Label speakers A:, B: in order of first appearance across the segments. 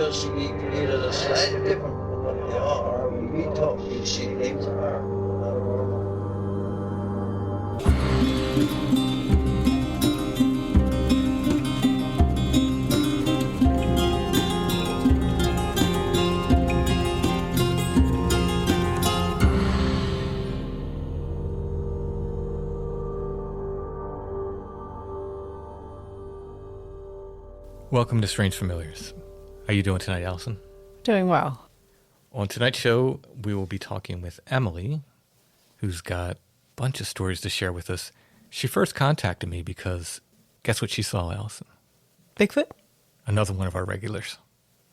A: just either slightly different from what they are, or we talk, we see things are normal.
B: Welcome to Strange Familiars. How are you doing tonight, Allison?
C: Doing well.
B: On tonight's show, we will be talking with Emily, who's got a bunch of stories to share with us. She first contacted me because, guess what she saw, Allison?
C: Bigfoot?
B: Another one of our regulars.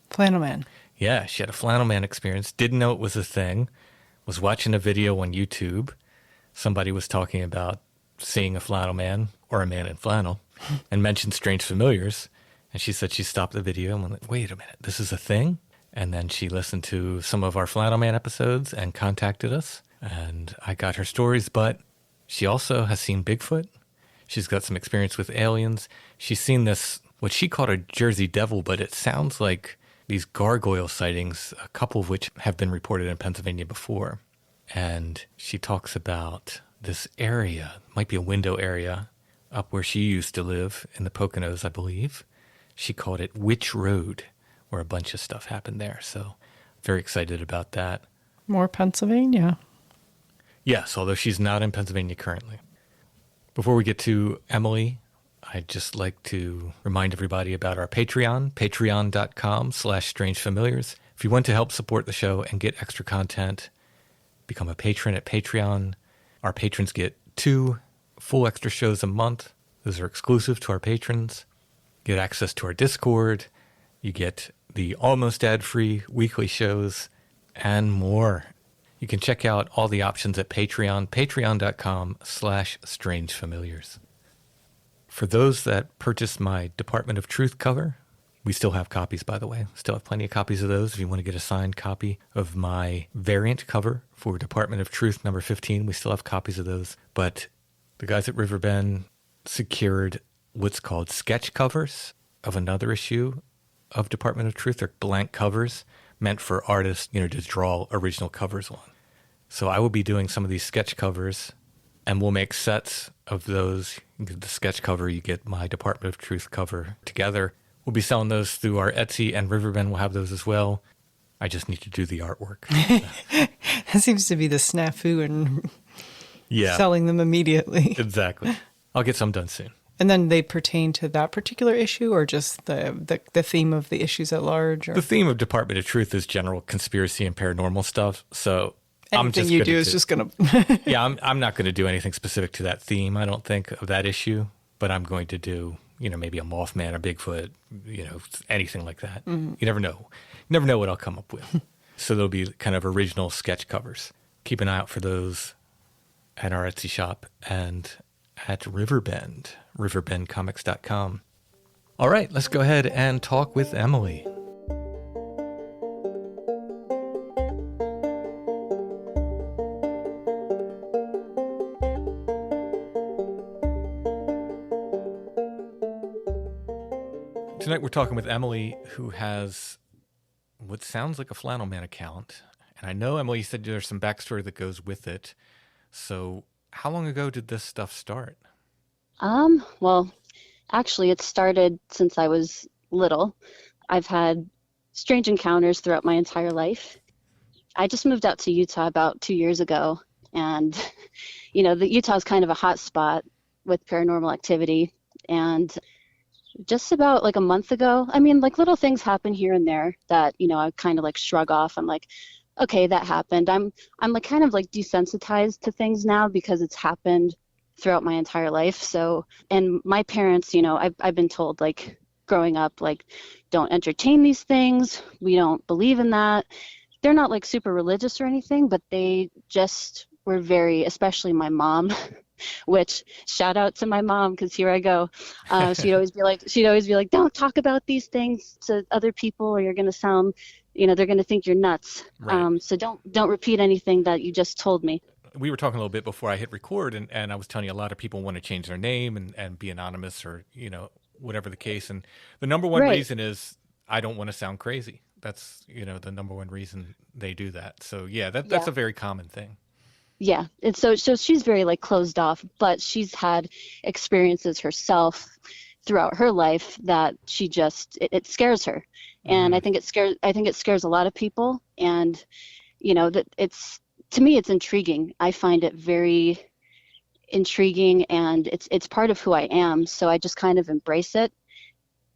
C: Flannel Man.
B: Yeah, she had a Flannel Man experience, didn't know it was a thing, was watching a video on YouTube. Somebody was talking about seeing a Flannel Man, or a man in flannel, and mentioned Strange Familiars. And she said she stopped the video and went, like, wait a minute, this is a thing? And then she listened to some of our Flannel Man episodes and contacted us. And I got her stories, but she also has seen Bigfoot. She's got some experience with aliens. She's seen this, what she called a Jersey Devil, but it sounds like these gargoyle sightings, a couple of which have been reported in Pennsylvania before. And she talks about this area, might be a window area, up where she used to live in the Poconos, I believe. She called it Witch Road, where a bunch of stuff happened there. So very excited about that.
C: More Pennsylvania.
B: Yes, although she's not in Pennsylvania currently. Before we get to Emily, I'd just like to remind everybody about our Patreon, patreon.com/strangefamiliars. If you want to help support the show and get extra content, become a patron at Patreon. Our patrons get 2 full extra shows a month. Those are exclusive to our patrons. Get access to our Discord, you get the almost ad-free weekly shows, and more. You can check out all the options at Patreon, patreon.com/strangefamiliars. For those that purchased my Department of Truth cover, we still have copies, by the way. Still have plenty of copies of those. If you want to get a signed copy of my variant cover for Department of Truth number 15, we still have copies of those. But the guys at Riverbend secured what's called sketch covers of another issue of Department of Truth. They're blank covers meant for artists, to draw original covers on. So I will be doing some of these sketch covers, and we'll make sets of those. You get the sketch cover, you get my Department of Truth cover together. We'll be selling those through our Etsy, and Riverbend will have those as well. I just need to do the artwork.
C: That seems to be the snafu in selling them immediately.
B: Exactly. I'll get some done soon.
C: And then they pertain to that particular issue, or just the theme of the issues at large? Or?
B: The theme of Department of Truth is general conspiracy and paranormal stuff. So
C: anything you do is just going to...
B: Yeah, I'm not going to do anything specific to that theme, I don't think, of that issue. But I'm going to do, maybe a Mothman, a Bigfoot, anything like that. Mm-hmm. You never know. You never know what I'll come up with. So there'll be kind of original sketch covers. Keep an eye out for those at our Etsy shop and at Riverbend, riverbendcomics.com. All right, let's go ahead and talk with Emily. Tonight we're talking with Emily, who has what sounds like a Flannel Man account. And I know, Emily, you said there's some backstory that goes with it. So how long ago did this stuff start?
D: Well, actually, it started since I was little. I've had strange encounters throughout my entire life. I just moved out to Utah about 2 years ago, and, the Utah is kind of a hot spot with paranormal activity. And just about like a month ago, little things happen here and there that, I kind of like shrug off. I'm like, okay, that happened. I'm like kind of like desensitized to things now because it's happened throughout my entire life. So, and my parents, I've been told, like, growing up, like, don't entertain these things. We don't believe in that. They're not like super religious or anything, but they just were very, especially my mom, which shout out to my mom, because here I go. She'd always be like, don't talk about these things to other people or you're going to sound, they're going to think you're nuts.
B: Right.
D: So don't repeat anything that you just told me.
B: We were talking a little bit before I hit record, and I was telling you a lot of people want to change their name and be anonymous or, whatever the case. And the number one reason is I don't want to sound crazy. That's, the number one reason they do that. So yeah, that's a very common thing.
D: Yeah. And so she's very like closed off, but she's had experiences herself throughout her life that she just, it scares her. And I think it scares a lot of people. And, that to me, it's intriguing. I find it very intriguing, and it's part of who I am. So I just kind of embrace it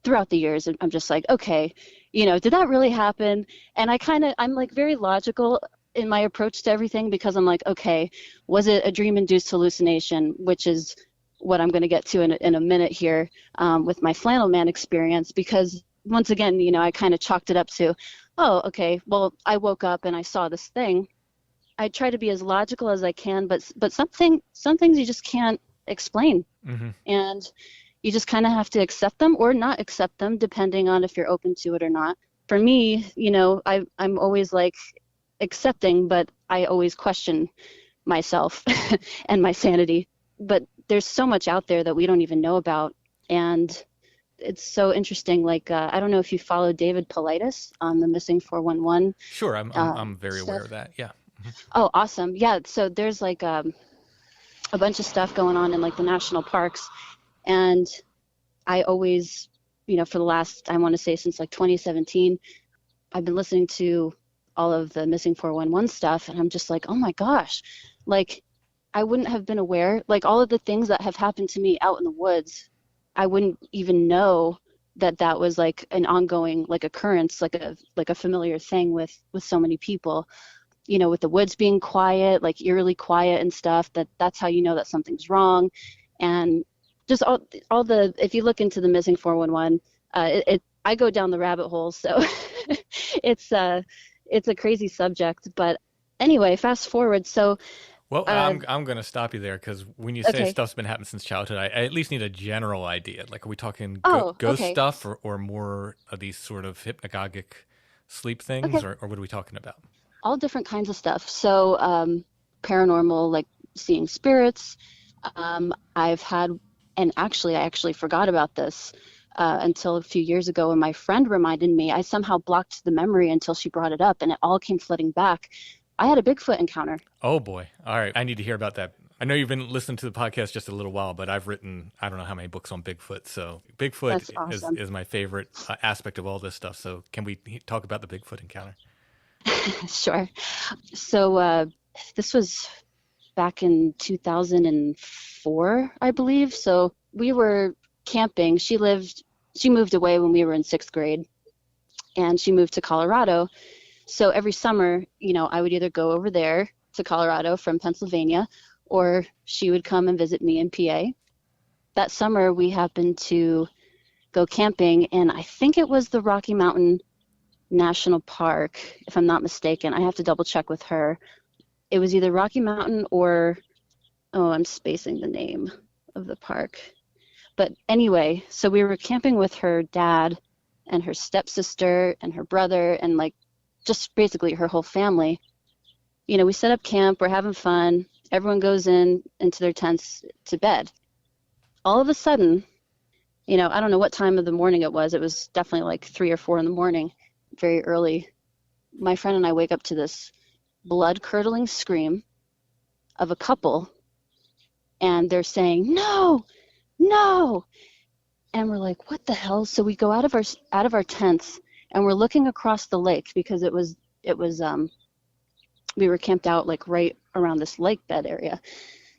D: throughout the years. I'm just like, okay, did that really happen? And I'm like very logical in my approach to everything, because I'm like, okay, was it a dream-induced hallucination, which is what I'm going to get to in a minute here with my Flannel Man experience, because once again, I kind of chalked it up to, oh, okay, well, I woke up and I saw this thing. I try to be as logical as I can, but some things you just can't explain. Mm-hmm. And you just kind of have to accept them or not accept them, depending on if you're open to it or not. For me, I'm always like accepting, but I always question myself and my sanity. But there's so much out there that we don't even know about. And it's so interesting. Like, I don't know if you follow David Paulides on the Missing 411.
B: Sure. I'm very aware of that. Yeah. Mm-hmm.
D: Oh, awesome. Yeah. So there's like a bunch of stuff going on in like the national parks. And I always, for the last, I want to say since like 2017, I've been listening to all of the Missing 411 stuff. And I'm just like, oh my gosh, like I wouldn't have been aware, like all of the things that have happened to me out in the woods, I wouldn't even know that was like an ongoing like occurrence, like a familiar thing with so many people, with the woods being quiet, like eerily quiet and stuff, that's how you know that something's wrong. And just all the, if you look into the Missing 411, I go down the rabbit hole. So it's a crazy subject, but anyway, fast forward. So,
B: well, I'm going to stop you there, because when you say stuff's been happening since childhood, I at least need a general idea. Like, are we talking ghost stuff or more of these sort of hypnagogic sleep things, or what are we talking about?
D: All different kinds of stuff. So paranormal, like seeing spirits. I've had, and I actually forgot about this until a few years ago when my friend reminded me. I somehow blocked the memory until she brought it up, and it all came flooding back. I had a Bigfoot encounter.
B: Oh, boy. All right. I need to hear about that. I know you've been listening to the podcast just a little while, but I've written, I don't know how many books on Bigfoot. So Bigfoot awesome. is my favorite aspect of all this stuff. So can we talk about the Bigfoot encounter?
D: Sure. So this was back in 2004, I believe. So we were camping. She moved away when we were in 6th grade, and she moved to Colorado. So every summer, I would either go over there to Colorado from Pennsylvania, or she would come and visit me in PA. That summer, we happened to go camping, and I think it was the Rocky Mountain National Park, if I'm not mistaken. I have to double check with her. It was either Rocky Mountain or, I'm spacing the name of the park. But anyway, so we were camping with her dad and her stepsister and her brother and like just basically her whole family. We set up camp, we're having fun. Everyone goes into their tents to bed. All of a sudden, I don't know what time of the morning it was. It was definitely like 3 or 4 in the morning, very early. My friend and I wake up to this blood-curdling scream of a couple, and they're saying, "No, no!" And we're like, "What the hell?" So we go out of our tents, and we're looking across the lake, because it was we were camped out like right around this lake bed area.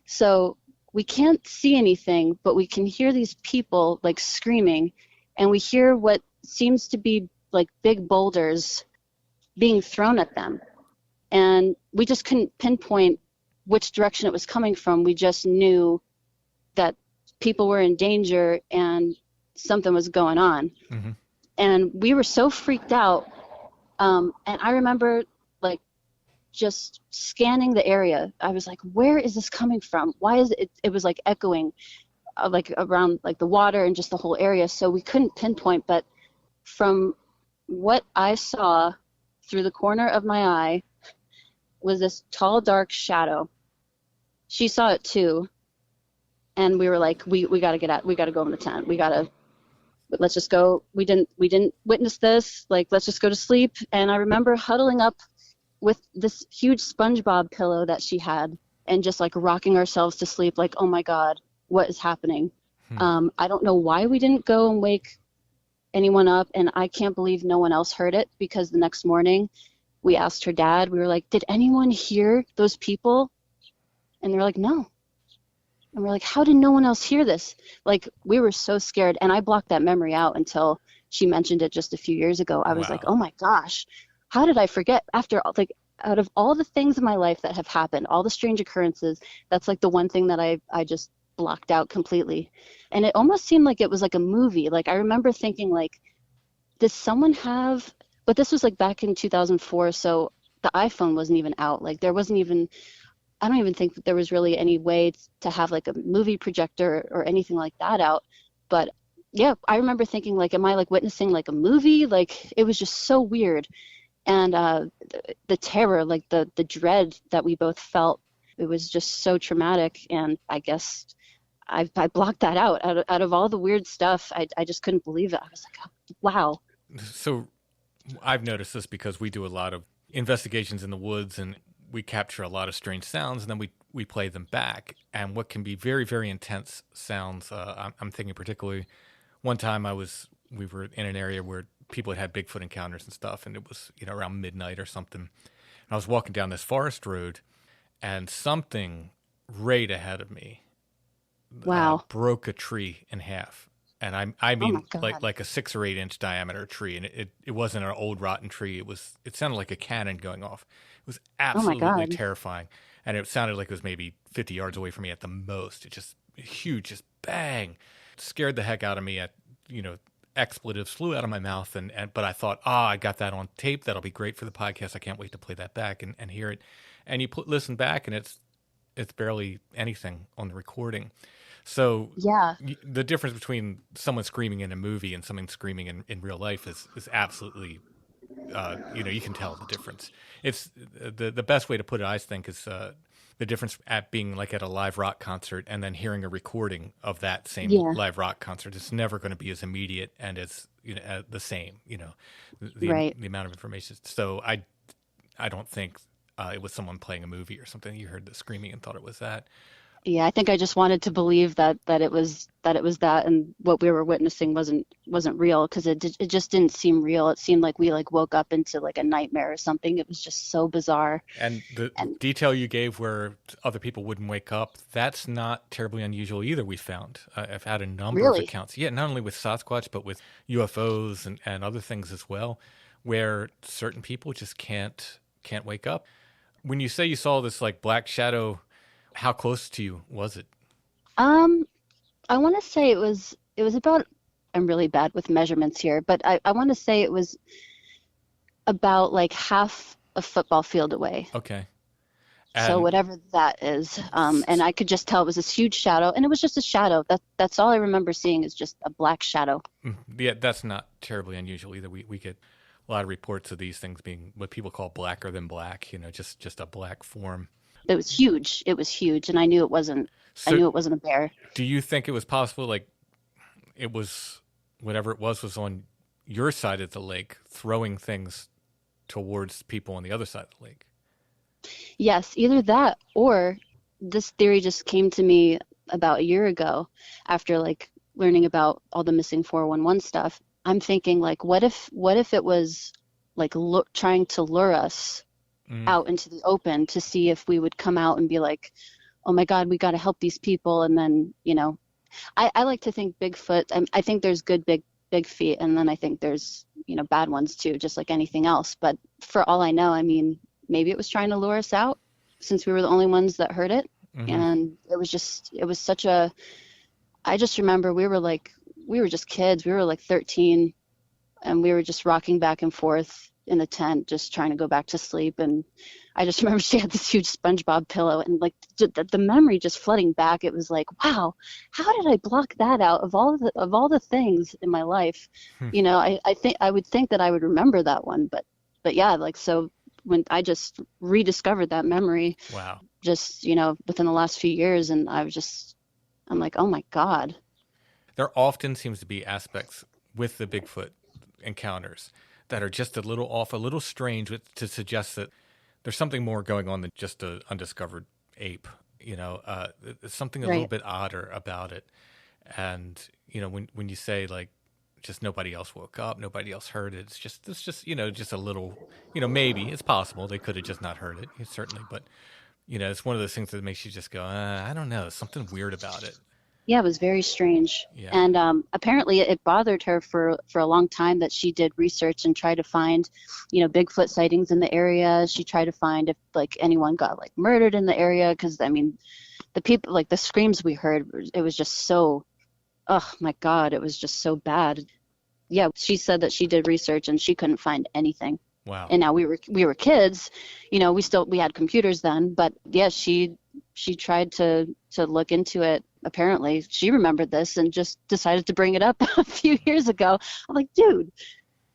D: So we can't see anything, but we can hear these people like screaming, and we hear what seems to be like big boulders being thrown at them. And we just couldn't pinpoint which direction it was coming from. We just knew that people were in danger and something was going on. Mm-hmm. And we were so freaked out. And I remember like just scanning the area. I was like, where is this coming from? Why is it? It was like echoing like around like the water and just the whole area. So we couldn't pinpoint, but from what I saw through the corner of my eye was this tall, dark shadow. She saw it too. And we were like, we got to get out. We got to go in the tent. We got to but let's just go. We didn't witness this. Like, let's just go to sleep. And I remember huddling up with this huge SpongeBob pillow that she had and just like rocking ourselves to sleep. Like, oh my God, what is happening? I don't know why we didn't go and wake anyone up. And I can't believe no one else heard it, because the next morning we asked her dad, we were like, did anyone hear those people? And they're like, no. And we're like, how did no one else hear this? Like, we were so scared. And I blocked that memory out until she mentioned it just a few years ago. I was like, oh my gosh, how did I forget? After, like, out of all the things in my life that have happened, all the strange occurrences, that's like the one thing that I just blocked out completely. And it almost seemed like it was like a movie. Like, I remember thinking, like, does someone have, but this was like back in 2004. So the iPhone wasn't even out. Like, there wasn't even, I don't even think that there was really any way to have like a movie projector or anything like that out. But yeah, I remember thinking, like, am I like witnessing like a movie? Like, it was just so weird. And the terror, like the dread that we both felt, it was just so traumatic. And I guess I blocked that out of all the weird stuff. I just couldn't believe it. I was like, oh, wow.
B: So I've noticed this because we do a lot of investigations in the woods, and we capture a lot of strange sounds, and then we play them back. And what can be very, very intense sounds, I'm thinking particularly one time we were in an area where people had bigfoot encounters and stuff, and it was, around midnight or something. And I was walking down this forest road, and something right ahead of me broke a tree in half. And I mean, like a 6 or 8 inch diameter tree, and it wasn't an old rotten tree. It sounded like a cannon going off. It was absolutely terrifying, and it sounded like it was maybe 50 yards away from me at the most. It just huge, just bang, it scared the heck out of me. Expletives flew out of my mouth, but I thought, I got that on tape. That'll be great for the podcast. I can't wait to play that back and hear it. And you listen back, and it's barely anything on the recording. So
D: yeah,
B: the difference between someone screaming in a movie and someone screaming in real life is absolutely, you can tell the difference. It's the best way to put it, I think, is the difference at being like at a live rock concert and then hearing a recording of that same live rock concert. It's never going to be as immediate and as the same. The amount of information. So I don't think it was someone playing a movie or something. You heard the screaming and thought it was that.
D: Yeah, I think I just wanted to believe that it was that, and what we were witnessing wasn't real, because it just didn't seem real. It seemed like we like woke up into like a nightmare or something. It was just so bizarre.
B: And the detail you gave where other people wouldn't wake up, that's not terribly unusual either. We found I've had a number of accounts, not only with Sasquatch but with UFOs and other things as well, where certain people just can't wake up. When you say you saw this like black shadow, how close to you was it?
D: I want to say it was about, I'm really bad with measurements here, but I want to say it was about like half a football field away.
B: Okay.
D: So whatever that is. And I could just tell it was this huge shadow, and it was just a shadow. That's all I remember seeing, is just a black shadow.
B: Yeah, that's not terribly unusual either. We get a lot of reports of these things being what people call blacker than black, just a black form.
D: It was huge. And I knew it wasn't. I knew it wasn't a bear.
B: Do you think it was possible, like, it was whatever it was on your side of the lake, throwing things towards people on the other side of the lake?
D: Yes, either that, or this theory just came to me about a year ago after like learning about all the missing 411 stuff. I'm thinking, like, what if it was like trying to lure us out into the open to see if we would come out and be like, oh my God, we got to help these people. And then, I like to think Bigfoot, I think there's good big feet, and then I think there's, bad ones too, just like anything else. But for all I know, I mean, maybe it was trying to lure us out, since we were the only ones that heard it. And it was such a, I just remember we were just kids. We were like 13, and we were just rocking back and forth in the tent, just trying to go back to sleep. And I just remember she had this huge SpongeBob pillow, and like the memory just flooding back. It was like, wow, how did I block that out of all the things in my life? I would think that I would remember that one, but yeah, like, so when I just rediscovered that memory,
B: wow,
D: just, within the last few years, and I'm like, oh my God.
B: There often seems to be aspects with the Bigfoot encounters that are just a little off, a little strange, to suggest that there's something more going on than just an undiscovered ape. There's something a little bit odder about it. And, when you say like, just nobody else woke up, nobody else heard it. It's just just a little, maybe it's possible they could have just not heard it, certainly. But, it's one of those things that makes you just go, I don't know, something weird about it.
D: Yeah, it was very strange.
B: Yeah.
D: And apparently it bothered her for a long time that she did research and tried to find, Bigfoot sightings in the area. She tried to find if like anyone got like murdered in the area. Cause I mean, the people, like the screams we heard, it was just so, oh my God, it was just so bad. Yeah. She said that she did research and she couldn't find anything.
B: Wow.
D: And now we were kids, we had computers then, but yeah, she tried to look into it. Apparently she remembered this and just decided to bring it up a few years ago. I'm like, dude,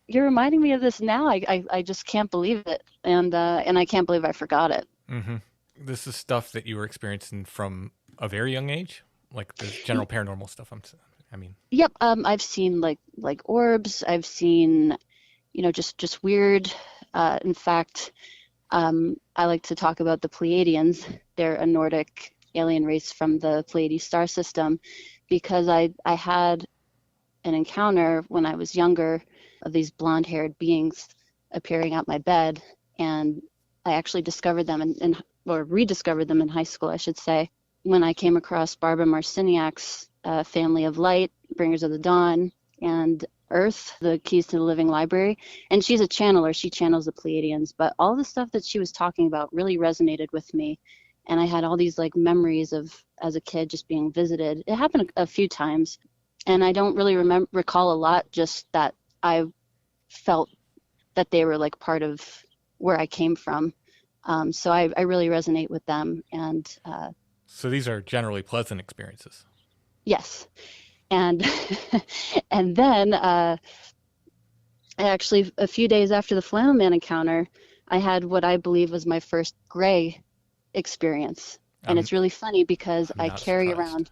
D: you're reminding me of this now. I just can't believe it. And I can't believe I forgot it.
B: Mm-hmm. This is stuff that you were experiencing from a very young age, like the general paranormal stuff.
D: Yep. I've seen like orbs. I've seen, just weird. In fact, I like to talk about the Pleiadians. They're a Nordic alien race from the Pleiades star system, because I had an encounter when I was younger of these blonde-haired beings appearing at my bed, and I actually discovered them or rediscovered them in high school, I should say, when I came across Barbara Marciniak's Family of Light, Bringers of the Dawn, and Earth, the Keys to the Living Library. And she's a channeler. She channels the Pleiadians. But all the stuff that she was talking about really resonated with me. And I had all these like memories of, as a kid, just being visited. It happened a few times. And I don't really recall a lot, just that I felt that they were like part of where I came from. So I really resonate with them. And
B: so these are generally pleasant experiences.
D: Yes. And and then actually a few days after the Flannel Man encounter, I had what I believe was my first gray experience. And it's really funny because I carry around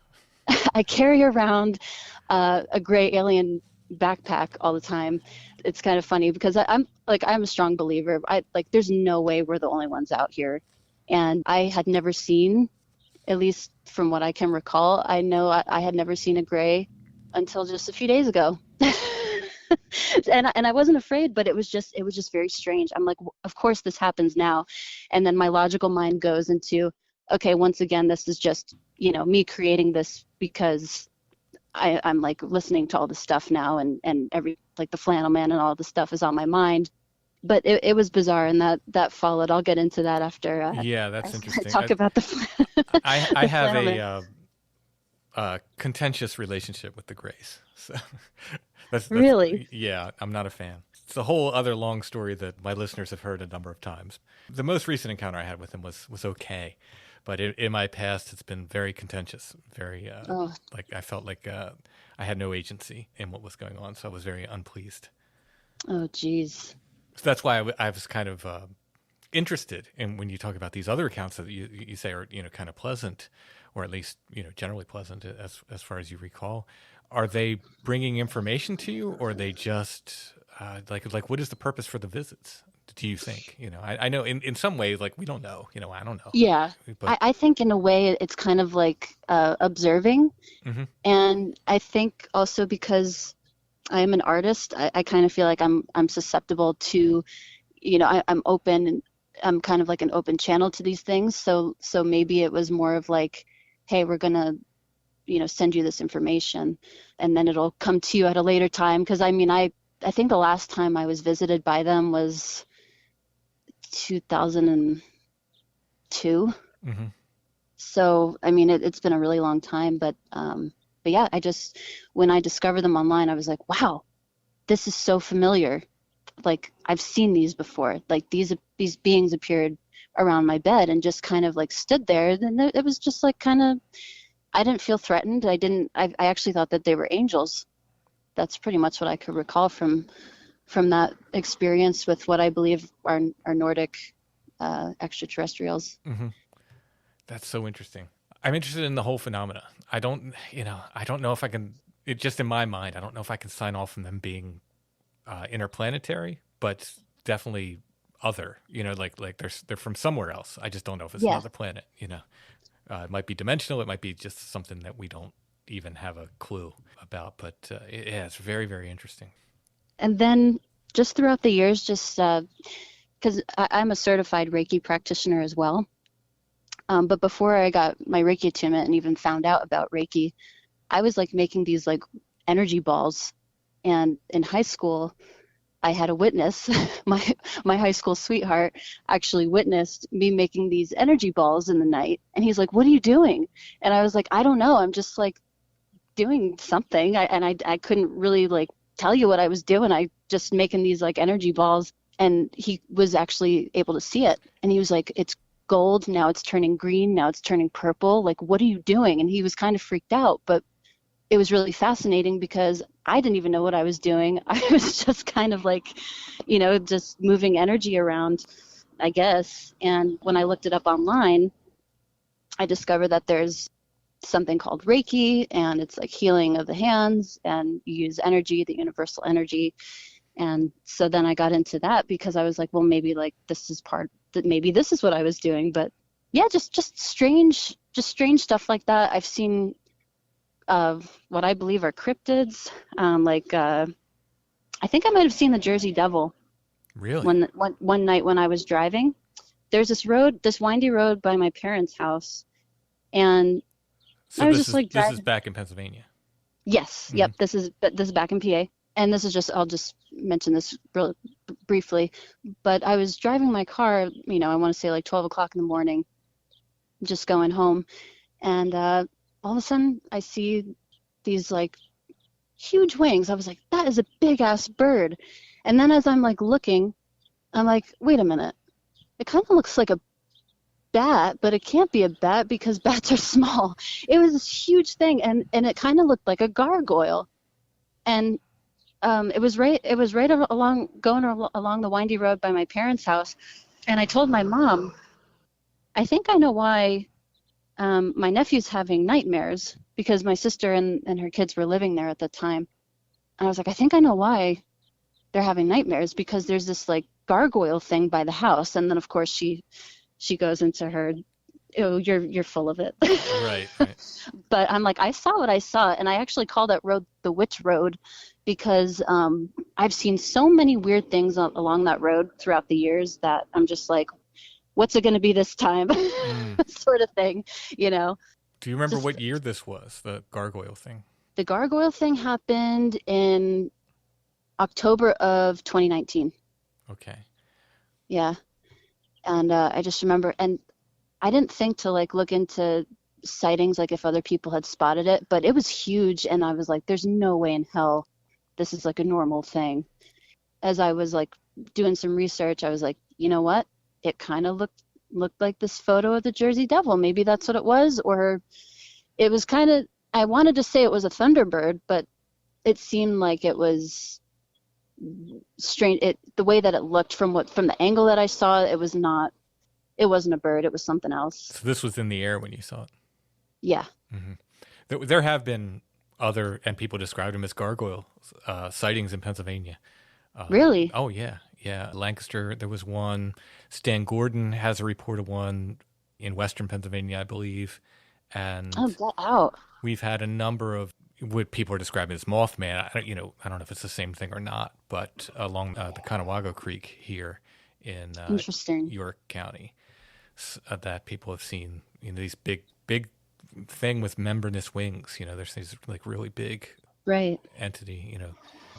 D: a gray alien backpack all the time. It's kind of funny because I'm a strong believer. There's no way we're the only ones out here. And I had never seen, at least from what I can recall, I know I had never seen a gray until just a few days ago. and I wasn't afraid, but it was just very strange. I'm like, of course this happens now. And then my logical mind goes into, okay, once again, this is just, me creating this because I'm like listening to all this stuff now, and every, like the Flannel Man and all this stuff is on my mind. But it was bizarre, and that followed. I'll get into that after.
B: Yeah, that's interesting.
D: Talk about the.
B: I have a contentious relationship with the Greys. So that's
D: really.
B: Yeah, I'm not a fan. It's a whole other long story that my listeners have heard a number of times. The most recent encounter I had with him was okay, but in my past it's been very contentious. Very like I felt like I had no agency in what was going on, so I was very unpleased.
D: Oh, geez.
B: So that's why I was kind of interested in when you talk about these other accounts that you say are kind of pleasant, or at least generally pleasant as far as you recall. Are they bringing information to you, or are they just like what is the purpose for the visits? Do you think? I know in some ways, like we don't know. I don't know.
D: Yeah, but I think in a way it's kind of like observing,
B: mm-hmm.
D: And I think also because I am an artist, I kind of feel like I'm susceptible to, I'm open, and I'm kind of like an open channel to these things. So maybe it was more of like, hey, we're gonna, send you this information, and then it'll come to you at a later time. Because I think the last time I was visited by them was 2002.
B: Mm-hmm.
D: So it's been a really long time, but yeah, when I discovered them online, I was like, wow, this is so familiar. Like I've seen these before. Like these beings appeared around my bed and just kind of like stood there. Then it was just like kind of, I didn't feel threatened. I actually thought that they were angels. That's pretty much what I could recall from that experience with what I believe are Nordic extraterrestrials.
B: Mm-hmm. That's so interesting. I'm interested in the whole phenomena. I don't know if I can it just in my mind, I don't know if I can sign off on them being interplanetary, but definitely other. Like they're from somewhere else. I just don't know if it's another planet. It might be dimensional. It might be just something that we don't even have a clue about. But yeah, it's very, very interesting.
D: And then just throughout the years, just because I'm a certified Reiki practitioner as well. But before I got my Reiki attunement and even found out about Reiki, I was like making these like energy balls. And in high school, I had a witness, my high school sweetheart actually witnessed me making these energy balls in the night. And he's like, "What are you doing?" And I was like, "I don't know. I'm just like doing something." I couldn't really like tell you what I was doing. I just making these like energy balls. And he was actually able to see it. And he was like, "It's gold. Now it's turning green. Now it's turning purple. Like, what are you doing?" And he was kind of freaked out, but it was really fascinating because I didn't even know what I was doing. I was just kind of like, just moving energy around, I guess. And when I looked it up online, I discovered that there's something called Reiki, and it's like healing of the hands, and you use energy, the universal energy. And so then I got into that because I was like, well, maybe like maybe this is what I was doing. But yeah, just strange stuff like that. I've seen what I believe are cryptids. I think I might have seen the Jersey Devil.
B: Really?
D: One night when I was driving, there's this windy road by my parents' house, and
B: so
D: I was
B: this is back in Pennsylvania.
D: Yes. Mm-hmm. Yep. This is back in PA, and this is just I'll just mention this real briefly, but I was driving my car. I want to say like 12 o'clock in the morning, just going home, and all of a sudden I see these like huge wings. I was like, that is a big ass bird. And then as I'm like looking, I'm like, wait a minute. It kind of looks like a bat, but it can't be a bat because bats are small. It was this huge thing, and it kind of looked like a gargoyle. And it was right along the windy road by my parents' house. And I told my mom, I think I know why my nephew's having nightmares, because my sister and her kids were living there at the time. And I was like, I think I know why they're having nightmares, because there's this like gargoyle thing by the house. And then of course she goes into her, "Oh, you're full of it."
B: Right.
D: But I'm like, I saw what I saw, and I actually call that road the Witch Road, because I've seen so many weird things along that road throughout the years that I'm just like, what's it going to be this time? Sort of thing,
B: Do you remember what year this was, the gargoyle thing?
D: The gargoyle thing happened in October of 2019.
B: Okay.
D: Yeah. And I just remember, and I didn't think to like look into sightings, like if other people had spotted it, but it was huge. And I was like, there's no way in hell this is like a normal thing. As I was like doing some research, I was like, you know what? It kind of looked like this photo of the Jersey Devil. Maybe that's what it was. Or it was kind of, I wanted to say it was a thunderbird, but it seemed like it was strange. The way that it looked from the angle that I saw, it wasn't a bird. It was something else.
B: So this was in the air when you saw it?
D: Yeah.
B: Mm-hmm. There have been other, and people described them as gargoyle sightings in Pennsylvania.
D: Really?
B: Oh, yeah. Yeah. Lancaster, there was one. Stan Gordon has a reported one in Western Pennsylvania, I believe. And
D: get out.
B: We've had a number of what people are describing as Mothman. I don't know if it's the same thing or not, but along the Conewago Creek here in York County, that people have seen, these big thing with membranous wings. There's these like really big entity,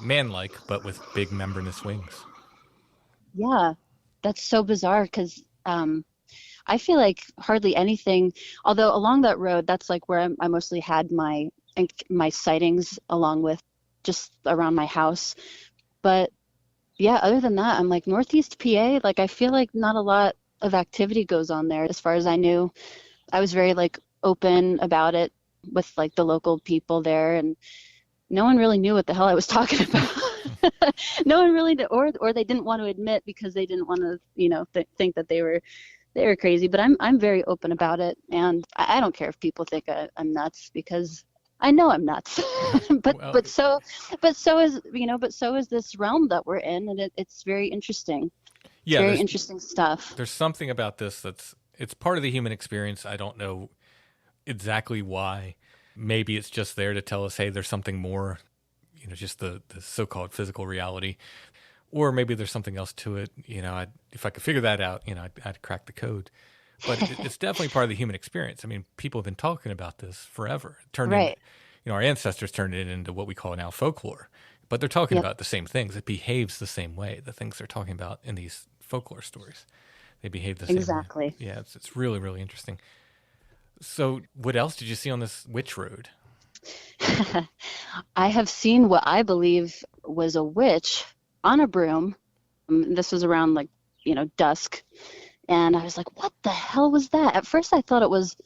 B: man-like, but with big membranous wings. Yeah,
D: that's so bizarre, because I feel like hardly anything, although along that road, that's like where I mostly had my sightings, along with just around my house. But yeah, other than that, I'm like Northeast PA, like I feel like not a lot of activity goes on there. As far as I knew, I was very like open about it with like the local people there, and no one really knew what the hell I was talking about. No one really did, or they didn't want to admit because they didn't want to, think that they were crazy. But I'm very open about it, and I don't care if people think I'm nuts, because I know I'm nuts. but
B: Well,
D: but so but so is so is this realm that we're in, and it's very interesting. It's
B: yeah,
D: very interesting stuff.
B: there's something about this it's part of the human experience. I don't know exactly why. Maybe it's just there to tell us, hey, there's something more, just the so-called physical reality. Or maybe there's something else to it. If I could figure that out, I'd crack the code. But it's definitely part of the human experience. I mean, people have been talking about this forever.
D: Right.
B: Our ancestors turned it into what we call now folklore. But they're talking
D: Yep.
B: about the same things. It behaves the same way. The things they're talking about in these folklore stories, they behave the same way.
D: Exactly.
B: Yeah, it's really, really interesting. So what else did you see on this witch road?
D: I have seen what I believe was a witch on a broom. This was around dusk. And I was like, what the hell was that? At first I thought it was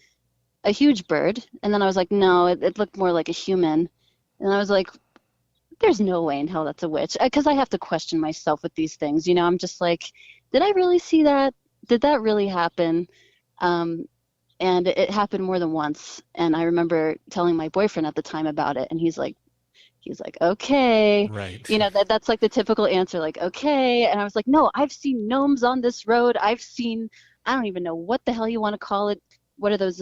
D: a huge bird. And then I was like, no, it looked more like a human. And I was like, there's no way in hell that's a witch. Because I have to question myself with these things. I'm just like, did I really see that? Did that really happen? And it happened more than once. And I remember telling my boyfriend at the time about it. And he's like, okay.
B: Right.
D: That's like the typical answer, like, okay. And I was like, no, I've seen gnomes on this road. I don't even know what the hell you want to call it. What are those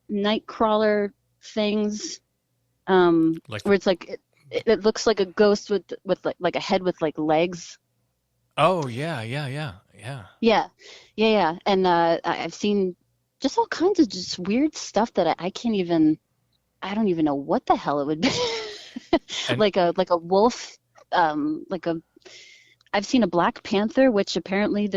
D: night crawler things? Where it's like, it looks like a ghost with like a head with like legs.
B: Oh, yeah.
D: Yeah. And I've seen just all kinds of just weird stuff that I don't even know what the hell it would be. like a wolf, I've seen a black panther, which apparently it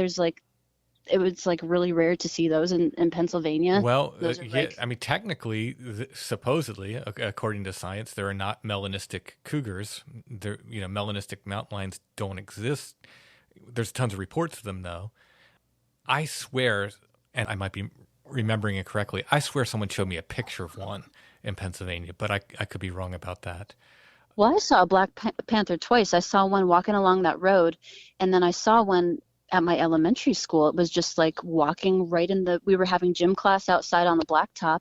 D: was like really rare to see those in Pennsylvania.
B: Well, I mean, technically, supposedly, according to science, there are not melanistic cougars. Melanistic mountain lions don't exist. There's tons of reports of them, though. I swear, and I might be remembering it correctly, I swear someone showed me a picture of one in Pennsylvania, but I could be wrong about that.
D: Well, I saw a black panther twice. I saw one walking along that road, and then I saw one at my elementary school. It was just like walking right we were having gym class outside on the blacktop,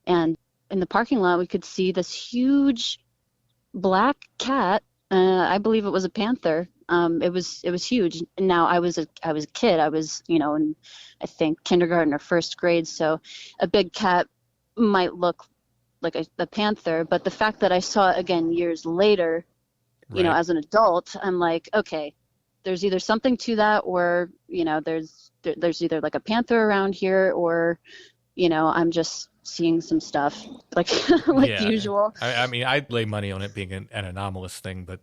D: and in the parking lot we could see this huge black cat. I believe it was a panther. It was huge. Now I was a kid. I was in I think kindergarten or first grade. So a big cat might look like a panther, but the fact that I saw it again years later,
B: Right.
D: As an adult, I'm like, okay, there's either something to that, or there's either like a panther around here, or I'm just seeing some stuff like usual.
B: I mean, I'd lay money on it being an anomalous thing, but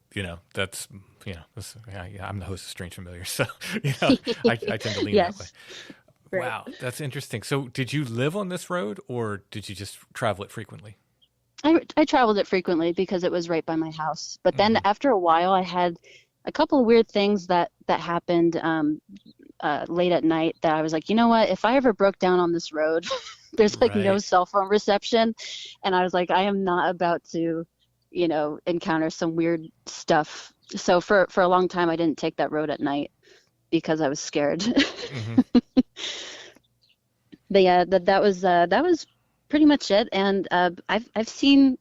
B: that's I'm the host of Strange Familiar, so I tend to lean
D: Yes.
B: that way.
D: Right.
B: Wow, that's interesting. So, did you live on this road, or did you just travel it frequently?
D: I traveled it frequently because it was right by my house. But then after a while, I had a couple of weird things that happened late at night that I was like, you know what? If I ever broke down on this road, there's like no cell phone reception. And I was like, I am not about to, encounter some weird stuff. So for a long time, I didn't take that road at night because I was scared.
B: Mm-hmm.
D: But yeah, that was pretty much it. And I've seen,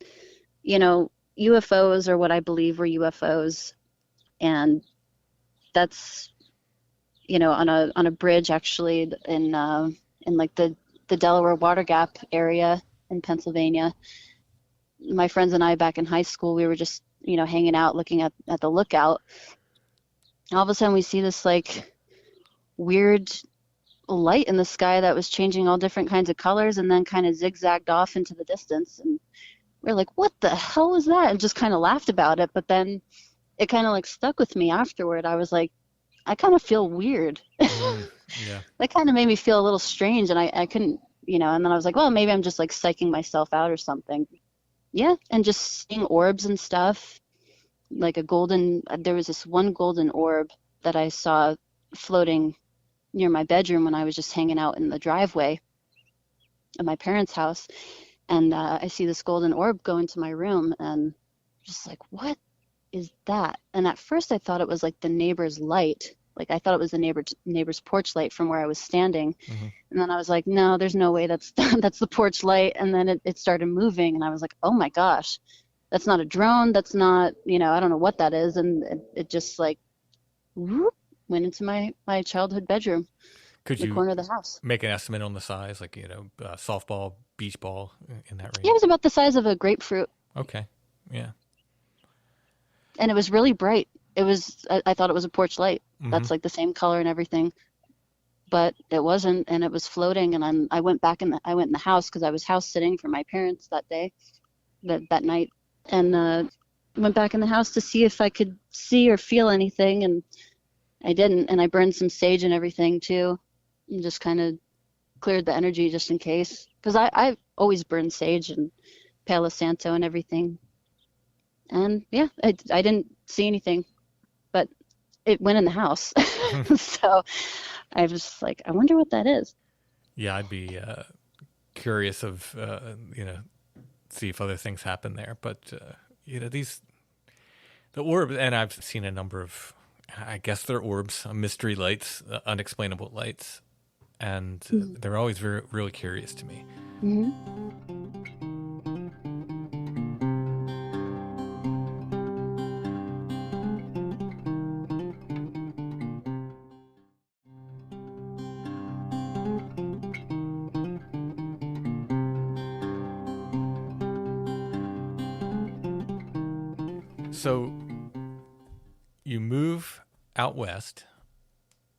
D: UFOs, or what I believe were UFOs, and that's on a bridge actually in like the Delaware Water Gap area in Pennsylvania. My friends and I back in high school, we were just hanging out looking at the lookout. All of a sudden we see this like weird light in the sky that was changing all different kinds of colors and then kind of zigzagged off into the distance, and we're like, what the hell was that? And just kind of laughed about it. But then it kind of like stuck with me afterward. I was like, I kind of feel weird.
B: Yeah.
D: That kind of made me feel a little strange, and I couldn't, and then I was like, well, maybe I'm just like psyching myself out or something. Yeah. And just seeing orbs and stuff, like there was this one golden orb that I saw floating near my bedroom when I was just hanging out in the driveway of my parents' house. And I see this golden orb go into my room, and just like, what is that? And at first I thought it was like the neighbor's light like I thought it was the neighbor's porch light from where I was standing.
B: Mm-hmm.
D: And then I was like, no, there's no way that's that's the porch light. And then it started moving, and I was like, oh my gosh, that's not a drone. That's not, I don't know what that is. And it just like whoop, went into my childhood bedroom.
B: Could
D: the
B: you
D: corner of the house.
B: Make an estimate on the size, like, softball, beach ball, in that range?
D: Yeah, it was about the size of a grapefruit.
B: Okay. Yeah.
D: And it was really bright. I thought it was a porch light.
B: Mm-hmm.
D: That's like the same color and everything. But it wasn't, and it was floating. And I went in the house because I was house sitting for my parents that day, that night. And went back in the house to see if I could see or feel anything. And I didn't. And I burned some sage and everything too. And just kind of cleared the energy just in case. Because I've always burned sage and Palo Santo and everything. And yeah, I didn't see anything, but it went in the house. So I was like, I wonder what that is.
B: Yeah, I'd be curious of, see if other things happen there. But, the orbs, and I've seen a number of, I guess they're orbs, mystery lights, unexplainable lights. And they're always really curious to me.
D: Mm-hmm.
B: So you move out west.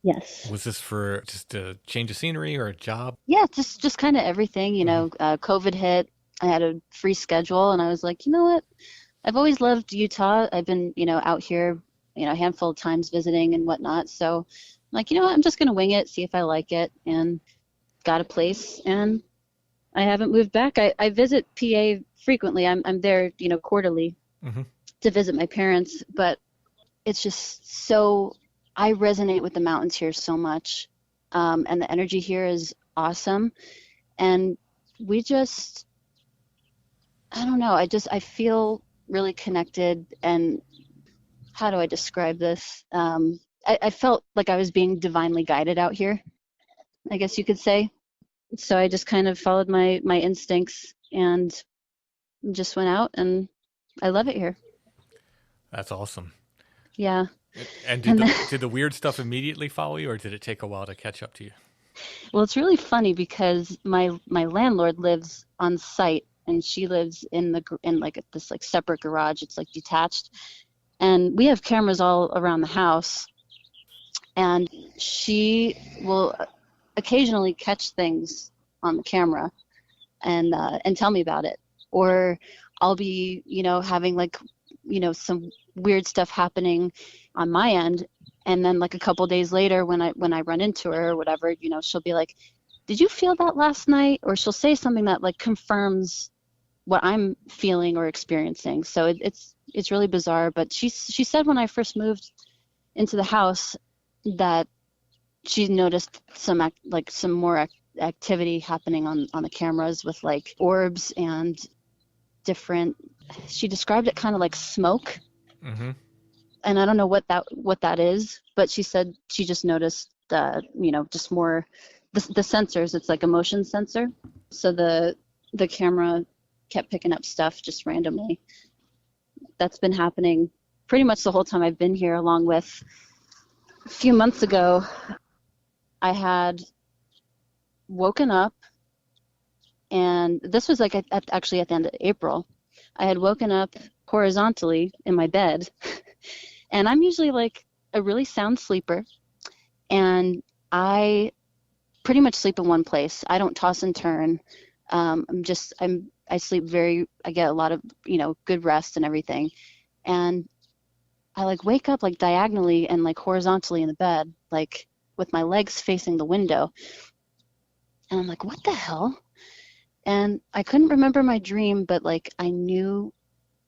D: Yes.
B: Was this for just a change of scenery or a job?
D: Yeah, just kind of everything, COVID hit. I had a free schedule, and I was like, you know what? I've always loved Utah. I've been, out here, a handful of times visiting and whatnot. So I'm like, you know what? I'm just going to wing it, see if I like it, and got a place, and I haven't moved back. I visit PA frequently. I'm there, quarterly to visit my parents, but it's just so, I resonate with the mountains here so much. And the energy here is awesome. And we just, I don't know, I feel really connected. And how do I describe this? I felt like I was being divinely guided out here, I guess you could say. So I just kind of followed my instincts and just went out, and I love it here.
B: That's awesome.
D: Yeah.
B: And did the weird stuff immediately follow you, or did it take a while to catch up to you?
D: Well, it's really funny because my landlord lives on site, and she lives in this separate garage. It's like detached, and we have cameras all around the house, and she will occasionally catch things on the camera and tell me about it. Or I'll be, having some weird stuff happening on my end, and then like a couple days later when I run into her or whatever, she'll be like, did you feel that last night? Or she'll say something that like confirms what I'm feeling or experiencing. So it's really bizarre. But she said when I first moved into the house that she noticed some more activity happening on the cameras with like orbs and different, she described it kind of like smoke.
B: Mm-hmm.
D: And I don't know what that is, but she said she just noticed just more the sensors. It's like a motion sensor, so the camera kept picking up stuff just randomly. That's been happening pretty much the whole time I've been here, along with a few months ago I had woken up, and this was like actually at the end of April. I had woken up horizontally in my bed, and I'm usually like a really sound sleeper, and I pretty much sleep in one place. I don't toss and turn. I sleep I get a lot of, good rest and everything. And I like wake up like diagonally and like horizontally in the bed, like with my legs facing the window. And I'm like, what the hell? And I couldn't remember my dream, but like I knew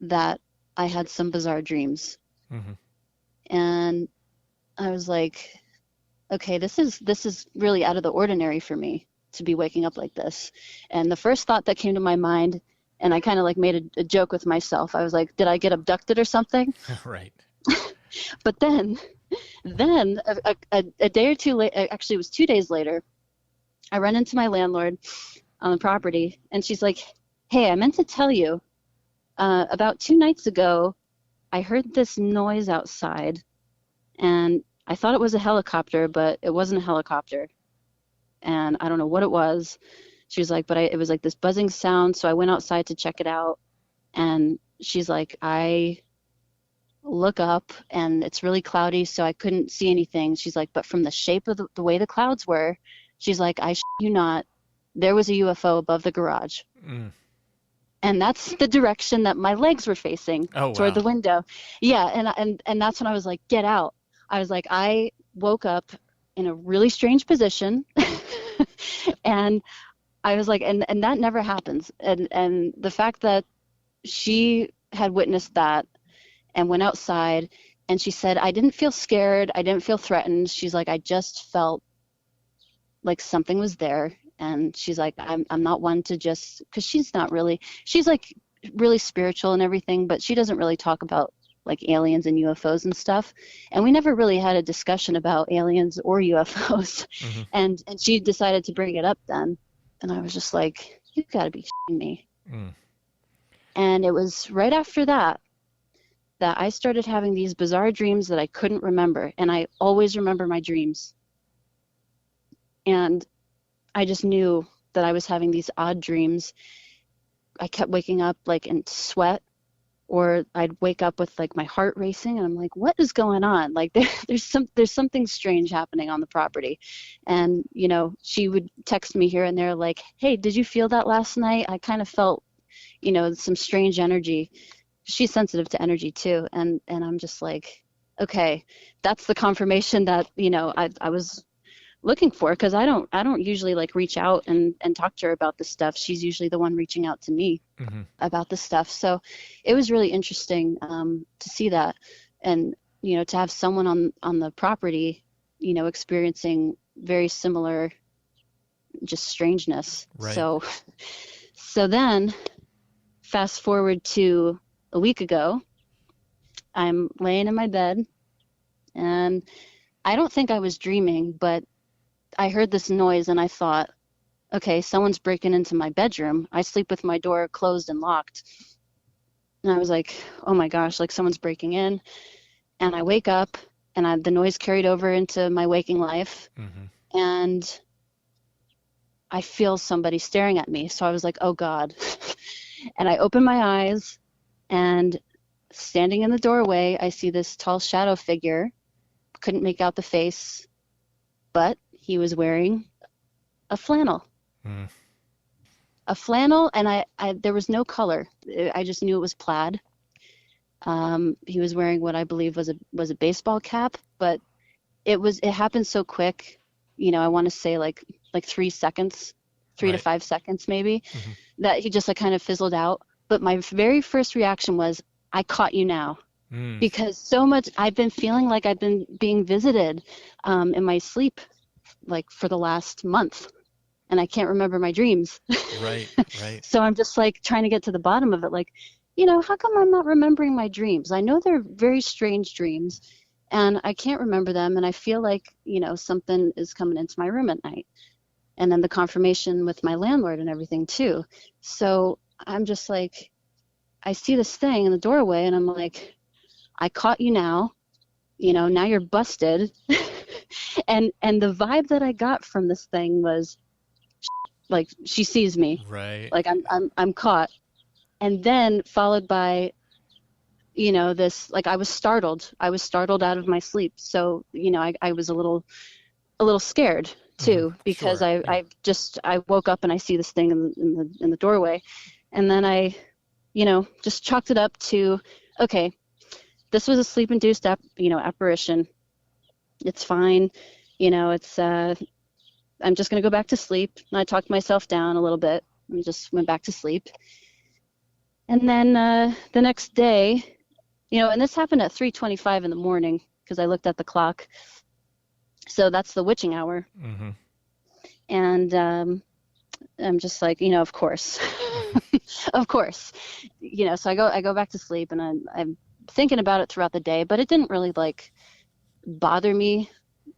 D: that I had some bizarre dreams.
B: Mm-hmm.
D: And I was like, okay, this is really out of the ordinary for me to be waking up like this. And the first thought that came to my mind, and I kind of like made a joke with myself. I was like, did I get abducted or something?
B: Right.
D: But then Then a day or two later, actually it was 2 days later, I run into my landlord on the property, and she's like, "Hey, I meant to tell you, about 2 nights ago, I heard this noise outside, and I thought it was a helicopter, but it wasn't a helicopter, and I don't know what it was." She was like, "But it was like this buzzing sound, so I went outside to check it out." And she's like, "I look up, and it's really cloudy, so I couldn't see anything." She's like, "But from the shape of the way the clouds were," she's like, "I shit you not, there was a UFO above the garage."
B: Mm.
D: And that's the direction that my legs were facing, toward the window. Yeah, and that's when I was like, "Get out." I was like, I woke up in a really strange position, and I was like, and that never happens. And the fact that she had witnessed that and went outside, and she said, "I didn't feel scared. I didn't feel threatened." She's like, "I just felt like something was there." And she's like, I'm not one to just, because she's like really spiritual and everything, but she doesn't really talk about like aliens and UFOs and stuff. And we never really had a discussion about aliens or UFOs.
B: Mm-hmm.
D: And she decided to bring it up then. And I was just like, "You gotta be shitting me."
B: Mm.
D: And it was right after that I started having these bizarre dreams that I couldn't remember. And I always remember my dreams. And I just knew that I was having these odd dreams. I kept waking up like in sweat, or I'd wake up with like my heart racing, and I'm like, "What is going on?" Like there's something strange happening on the property. And, she would text me here and there like, "Hey, did you feel that last night? I kind of felt, some strange energy." She's sensitive to energy too. And I'm just like, okay, that's the confirmation that, I was looking for, because I don't usually like reach out and talk to her about this stuff. She's usually the one reaching out to me
B: Mm-hmm.
D: about this stuff. So it was really interesting to see that, and to have someone on the property experiencing very similar just strangeness.
B: Right.
D: So then fast forward to a week ago, I'm laying in my bed, and I don't think I was dreaming, but I heard this noise, and I thought, okay, someone's breaking into my bedroom. I sleep with my door closed and locked. And I was like, oh my gosh, like someone's breaking in. And I wake up, and the noise carried over into my waking life.
B: Mm-hmm.
D: And I feel somebody staring at me. So I was like, oh God. And I open my eyes, and standing in the doorway, I see this tall shadow figure. Couldn't make out the face, but he was wearing a flannel.
B: Mm.
D: A flannel, and I there was no color. I just knew it was plaid. He was wearing what I believe was a baseball cap, but it happened so quick. I want to say like 3 seconds, 3 to 5 seconds maybe,
B: Mm-hmm.
D: that he just like kind of fizzled out. But my very first reaction was, I caught you now.
B: Mm.
D: Because so much I've been feeling like I've been being visited in my sleep like for the last month, and I can't remember my dreams.
B: Right.
D: So I'm just like trying to get to the bottom of it, like, how come I'm not remembering my dreams? I know they're very strange dreams, and I can't remember them, and I feel like something is coming into my room at night. And then the confirmation with my landlord and everything too. So I'm just like, I see this thing in the doorway, and I'm like, I caught you now. Now you're busted. and the vibe that I got from this thing was like, she sees me.
B: Right.
D: Like I'm caught. And then followed by, this, like I was startled out of my sleep. So, I was a little scared too, because
B: sure.
D: I woke up and I see this thing in the doorway, and then I, just chalked it up to, okay, this was a sleep-induced apparition. It's fine. It's I'm just going to go back to sleep. And I talked myself down a little bit and just went back to sleep. And then the next day, and this happened at 3:25 in the morning, because I looked at the clock. So that's the witching hour.
B: Mm-hmm.
D: And I'm just like, of course. Of course. So I go back to sleep, and I'm thinking about it throughout the day, but it didn't really like bother me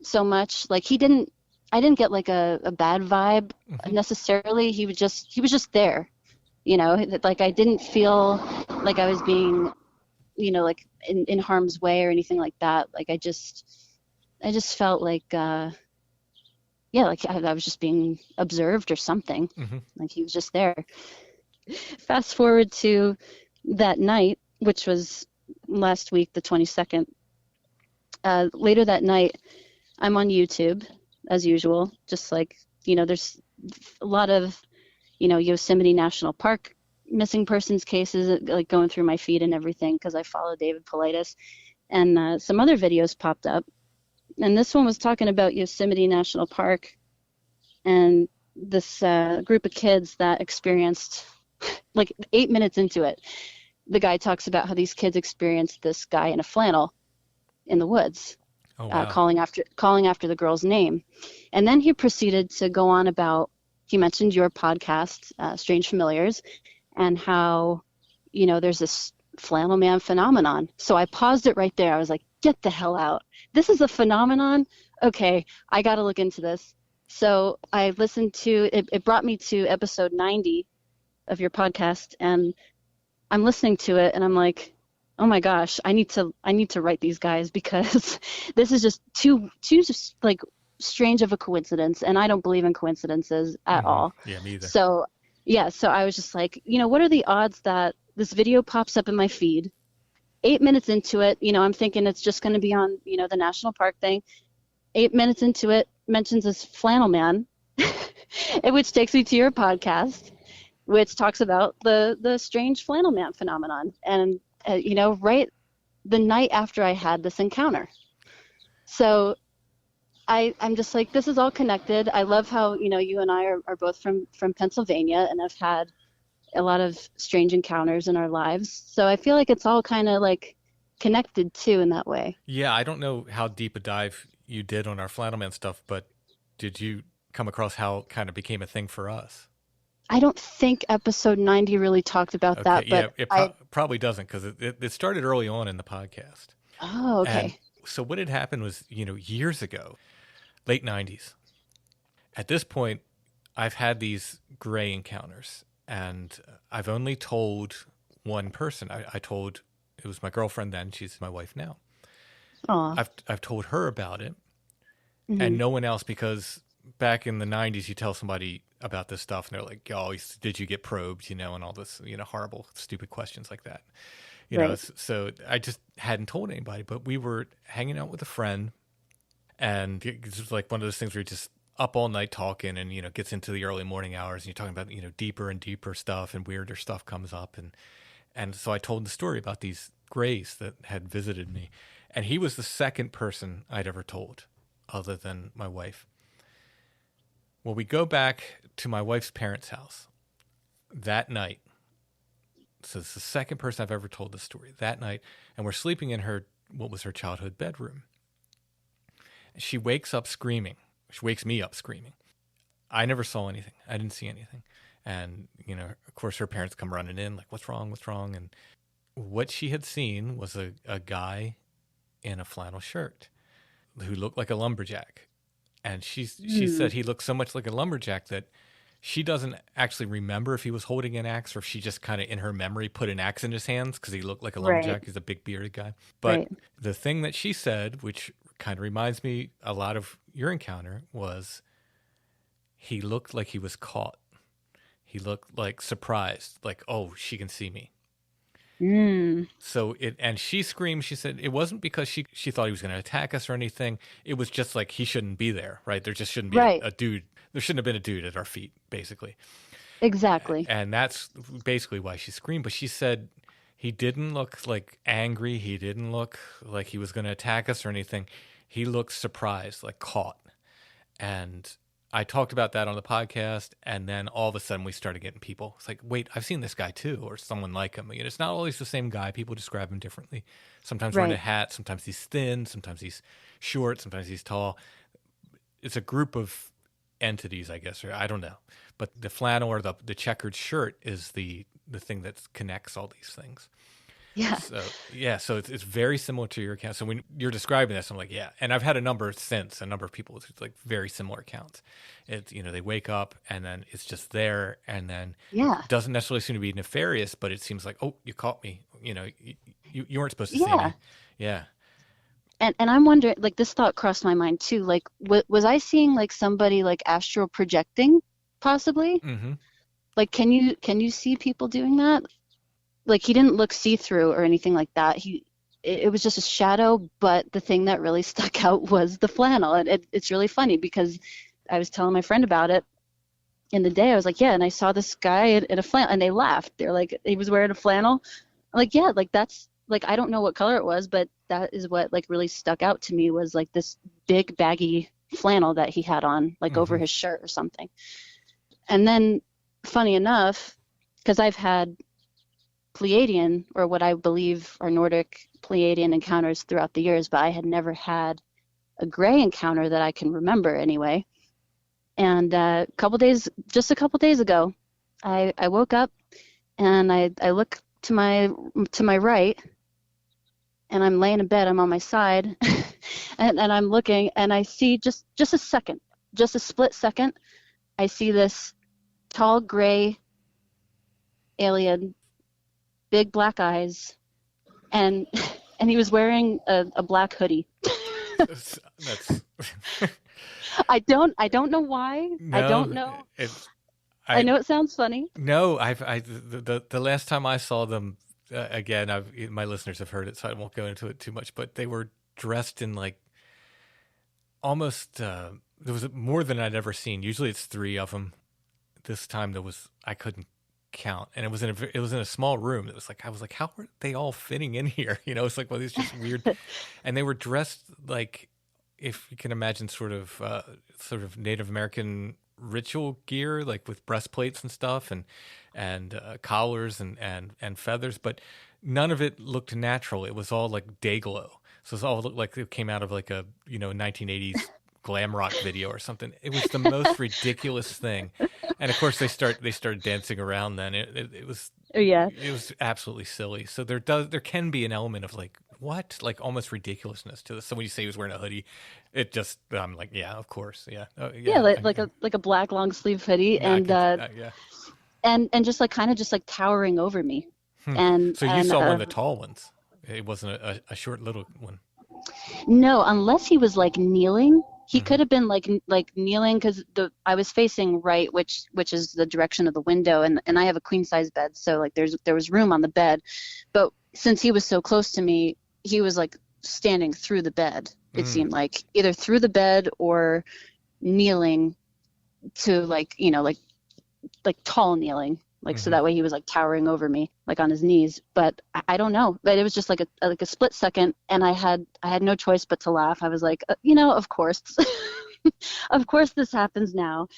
D: so much. Like I didn't get like a bad vibe necessarily. He was just there, like I didn't feel like I was being, like in harm's way or anything like that. Like I just felt like, like I was just being observed or something. Like he was just there. Fast forward to that night, which was last week, the 22nd. Later that night, I'm on YouTube as usual. Just like, there's a lot of, Yosemite National Park missing persons cases like going through my feed and everything because I follow David Paulides, and some other videos popped up, and this one was talking about Yosemite National Park and this group of kids that experienced, like 8 minutes into it, the guy talks about how these kids experienced this guy in a flannel in the woods.
B: Oh, wow.
D: Calling after the girl's name. And then he proceeded to go on about, he mentioned your podcast, Strange Familiars, and how, there's this Flannel Man phenomenon. So I paused it right there. I was like, get the hell out. This is a phenomenon? Okay, I got to look into this. So I listened to, it brought me to episode 90 of your podcast, and I'm listening to it, and I'm like, oh my gosh, I need to write these guys because this is just too just like strange of a coincidence, and I don't believe in coincidences at all.
B: Yeah, me either.
D: So I was just like, what are the odds that this video pops up in my feed? 8 minutes into it, I'm thinking it's just going to be on, the national park thing. 8 minutes into it, mentions this Flannel Man, which takes me to your podcast, which talks about the strange Flannel Man phenomenon. And right the night after I had this encounter. So I'm just like, this is all connected. I love how, you and I are both from Pennsylvania and have had a lot of strange encounters in our lives. So I feel like it's all kind of like connected too in that way.
B: Yeah, I don't know how deep a dive you did on our Flannel Man stuff, but did you come across how it kind of became a thing for us?
D: I don't think episode 90 really talked about that. But
B: yeah, it probably doesn't because it started early on in the podcast.
D: Oh, okay.
B: And so what had happened was, years ago, late 90s. At this point, I've had these gray encounters, and I've only told one person. I told, it was my girlfriend then, she's my wife now.
D: Aw.
B: I've told her about it, and no one else, because back in the 90s, you tell somebody about this stuff, and they're like, "Oh, did you get probed?" And all this, horrible, stupid questions like that.
D: Right.
B: So I just hadn't told anybody. But we were hanging out with a friend, and it's just like one of those things where you're just up all night talking, and gets into the early morning hours, and you're talking about deeper and deeper stuff, and weirder stuff comes up, and so I told the story about these grays that had visited me, and he was the second person I'd ever told, other than my wife. Well, we go back to my wife's parents' house that night. So it's the second person I've ever told this story that night. And we're sleeping in what was her childhood bedroom. And she wakes up screaming. She wakes me up screaming. I never saw anything. I didn't see anything. And, of course, her parents come running in like, what's wrong? What's wrong? And what she had seen was a guy in a flannel shirt who looked like a lumberjack. And she said he looked so much like a lumberjack that she doesn't actually remember if he was holding an axe or if she just kind of in her memory put an axe in his hands because he looked like a lumberjack. Right. He's a big bearded guy. But the thing that she said, which kind of reminds me a lot of your encounter, was he looked like he was caught. He looked like surprised, like, oh, she can see me. So and she screamed. She said it wasn't because she thought he was going to attack us or anything. It was just like he shouldn't be there, right? There just shouldn't be a dude. There shouldn't have been a dude at our feet, basically.
D: Exactly.
B: And that's basically why she screamed. But she said he didn't look like angry. He didn't look like he was going to attack us or anything. He looked surprised, like caught. And I talked about that on the podcast, and then all of a sudden we started getting people. It's like, wait, I've seen this guy too, or someone like him. It's not always the same guy. People describe him differently. Sometimes wearing a hat, sometimes he's thin, sometimes he's short, sometimes he's tall. It's a group of entities, I guess, or I don't know. But the flannel or the checkered shirt is the thing that connects all these things.
D: Yeah.
B: So it's very similar to your account. So when you're describing this, I'm like, yeah. And I've had a number of people with like very similar accounts. It's, they wake up and then it's just there, and then it doesn't necessarily seem to be nefarious, but it seems like, oh, you caught me. You weren't supposed to see me. Yeah.
D: And I'm wondering, like, this thought crossed my mind too. Like, was I seeing like somebody like astral projecting, possibly?
B: Mm-hmm.
D: Like, can you see people doing that? Like, he didn't look see-through or anything like that. It was just a shadow, but the thing that really stuck out was the flannel. And it's really funny because I was telling my friend about it in the day. I was like, yeah, and I saw this guy in a flannel, and they laughed. They're like, he was wearing a flannel. I'm like, yeah, like that's, like, I don't know what color it was, but that is what like really stuck out to me, was like this big baggy flannel that he had on, like over his shirt or something. And then, funny enough, because I've had Pleiadian, or what I believe are Nordic Pleiadian encounters throughout the years, but I had never had a gray encounter that I can remember anyway. And a couple days ago, I woke up and I look to my right, and I'm laying in bed. I'm on my side, and I'm looking, and I see just a second, just a split second, I see this tall gray alien, big black eyes, and he was wearing a black hoodie.
B: That's
D: I don't know why. No, I don't know. I know it sounds funny.
B: No, the last time I saw them, again, my listeners have heard it, so I won't go into it too much, but they were dressed in like almost, there was more than I'd ever seen. Usually it's 3 of them. This time I couldn't count, and it was in a small room. It was like, I was like, how are they all fitting in here? It's like, well, these just weird. And they were dressed like, if you can imagine, sort of Native American ritual gear, like with breastplates and stuff, and collars and feathers, but none of it looked natural. It was all like day glow. So it all looked like it came out of like a 1980s glam rock video or something. It was the most ridiculous thing. And of course they started dancing around then. It was absolutely silly. So there can be an element of like, what? Like almost ridiculously to this. So when you say he was wearing a hoodie, it just, I'm like, yeah, of course. Yeah. Oh, yeah.
D: Like a black long sleeve hoodie, and just like kind of just like towering over me. And
B: so you saw one of the tall ones. It wasn't a short little one.
D: No, unless he was like kneeling. He could have been like kneeling, because I was facing right, which is the direction of the window, and I have a queen size bed, so like there was room on the bed, but since he was so close to me, he was like standing through the bed. It seemed like either through the bed or kneeling to like tall kneeling, like so that way he was like towering over me, like on his knees. But I don't know, but it was just like a split second, and I had no choice but to laugh. I was like, of course, of course this happens now.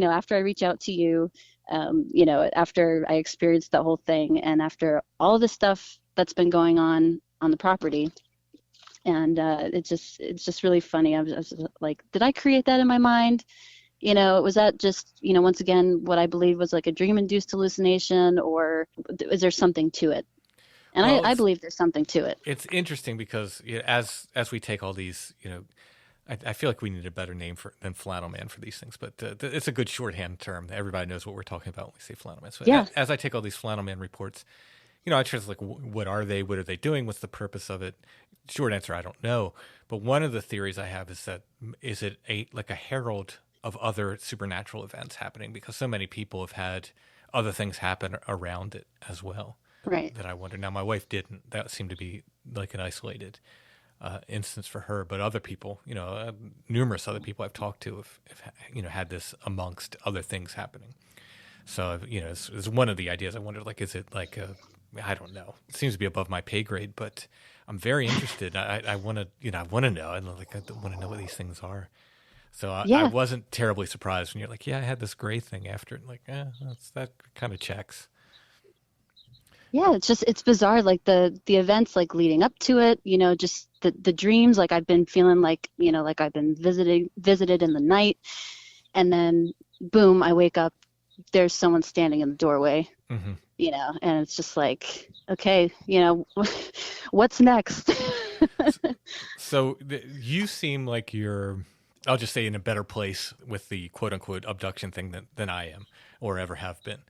D: After I reach out to you, after I experienced the whole thing, and after all the stuff that's been going on the property. And it's just really funny. I was like, did I create that in my mind? Was that just, once again, what I believe was like a dream-induced hallucination, or is there something to it? And I believe there's something to it.
B: It's interesting because as we take all these, I feel like we need a better name than Flannel Man for these things, but it's a good shorthand term. Everybody knows what we're talking about when we say Flannel Man. So as I take all these Flannel Man reports, I try to like, what are they? What are they doing? What's the purpose of it? Short answer, I don't know. But one of the theories I have is that, is it like a herald of other supernatural events happening? Because so many people have had other things happen around it as well.
D: Right.
B: That I wonder. Now, my wife didn't. That seemed to be like an isolated instance for her. But other people, numerous other people I've talked to have had this amongst other things happening. So, it's one of the ideas. I wondered, like, is it like I don't know. It seems to be above my pay grade, but I'm very interested. I want to, I want to know. I want to know what these things are. So I wasn't terribly surprised when you're like, yeah, I had this gray thing after it. Like, that kind of checks.
D: Yeah, it's bizarre. Like the events like leading up to it, just the dreams. Like I've been feeling like, like I've been visited in the night, and then boom, I wake up. There's someone standing in the doorway.
B: Mm-hmm.
D: and it's just like, okay, what's next?
B: So you seem like you're, I'll just say, in a better place with the quote unquote abduction thing than I am or ever have been.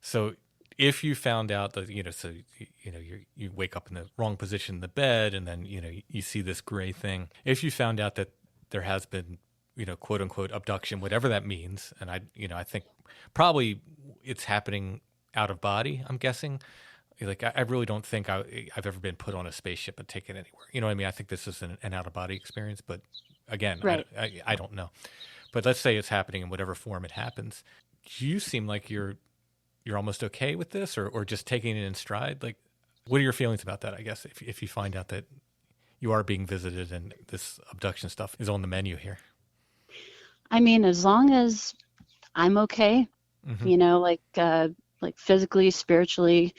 B: So if you found out that, you wake up in the wrong position in the bed and then, you see this gray thing, if you found out that there has been, quote unquote abduction, whatever that means. And I think probably it's happening out of body, I'm guessing. Like, I really don't think I've ever been put on a spaceship and taken anywhere. You know what I mean? I think this is an out of body experience, but again,
D: Right.
B: I don't know. But let's say it's happening in whatever form it happens. You seem like you're almost okay with this, or just taking it in stride. Like, what are your feelings about that? I guess if you find out that you are being visited and this abduction stuff is on the menu here.
D: I mean, as long as I'm okay, like physically, spiritually,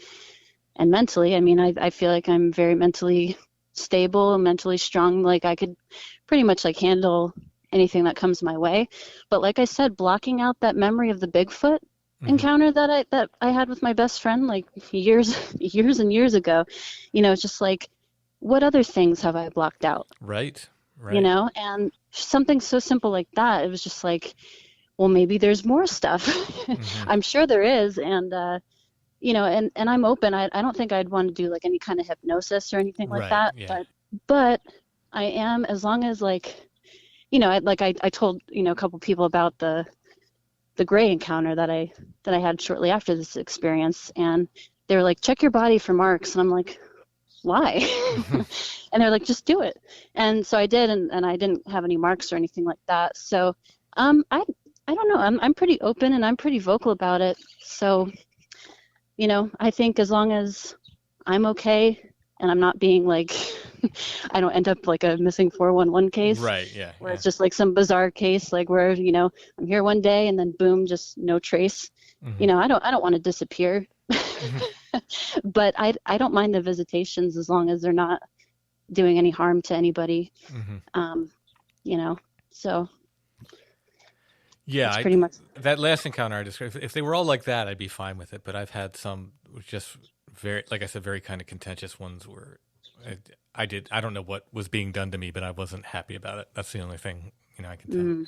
D: and mentally. I mean, I feel like I'm very mentally stable and mentally strong. Like I could pretty much like handle anything that comes my way. But like I said, blocking out that memory of the Bigfoot encounter that I had with my best friend like years and years ago, it's just like, what other things have I blocked out?
B: Right.
D: And something so simple like that, it was just like, well, maybe there's more stuff. I'm sure there is. And, and I'm open. I don't think I'd want to do like any kind of hypnosis or anything like that.
B: Yeah.
D: But I am, as long as like, I told, a couple people about the gray encounter that I had shortly after this experience. And they were like, check your body for marks. And I'm like, why? And they're like, just do it. And so I did, and I didn't have any marks or anything like that. So I don't know. I'm pretty open and I'm pretty vocal about it. So, I think as long as I'm okay and I'm not being like, I don't end up like a missing 411 case.
B: Right, yeah.
D: Where it's just like some bizarre case, like where, I'm here one day and then boom, just no trace. I don't want to disappear. But I don't mind the visitations as long as they're not doing any harm to anybody. So.
B: Yeah,
D: pretty much
B: that last encounter I described. If they were all like that, I'd be fine with it. But I've had some just very, like I said, very kind of contentious ones where I don't know what was being done to me, but I wasn't happy about it. That's the only thing I can tell.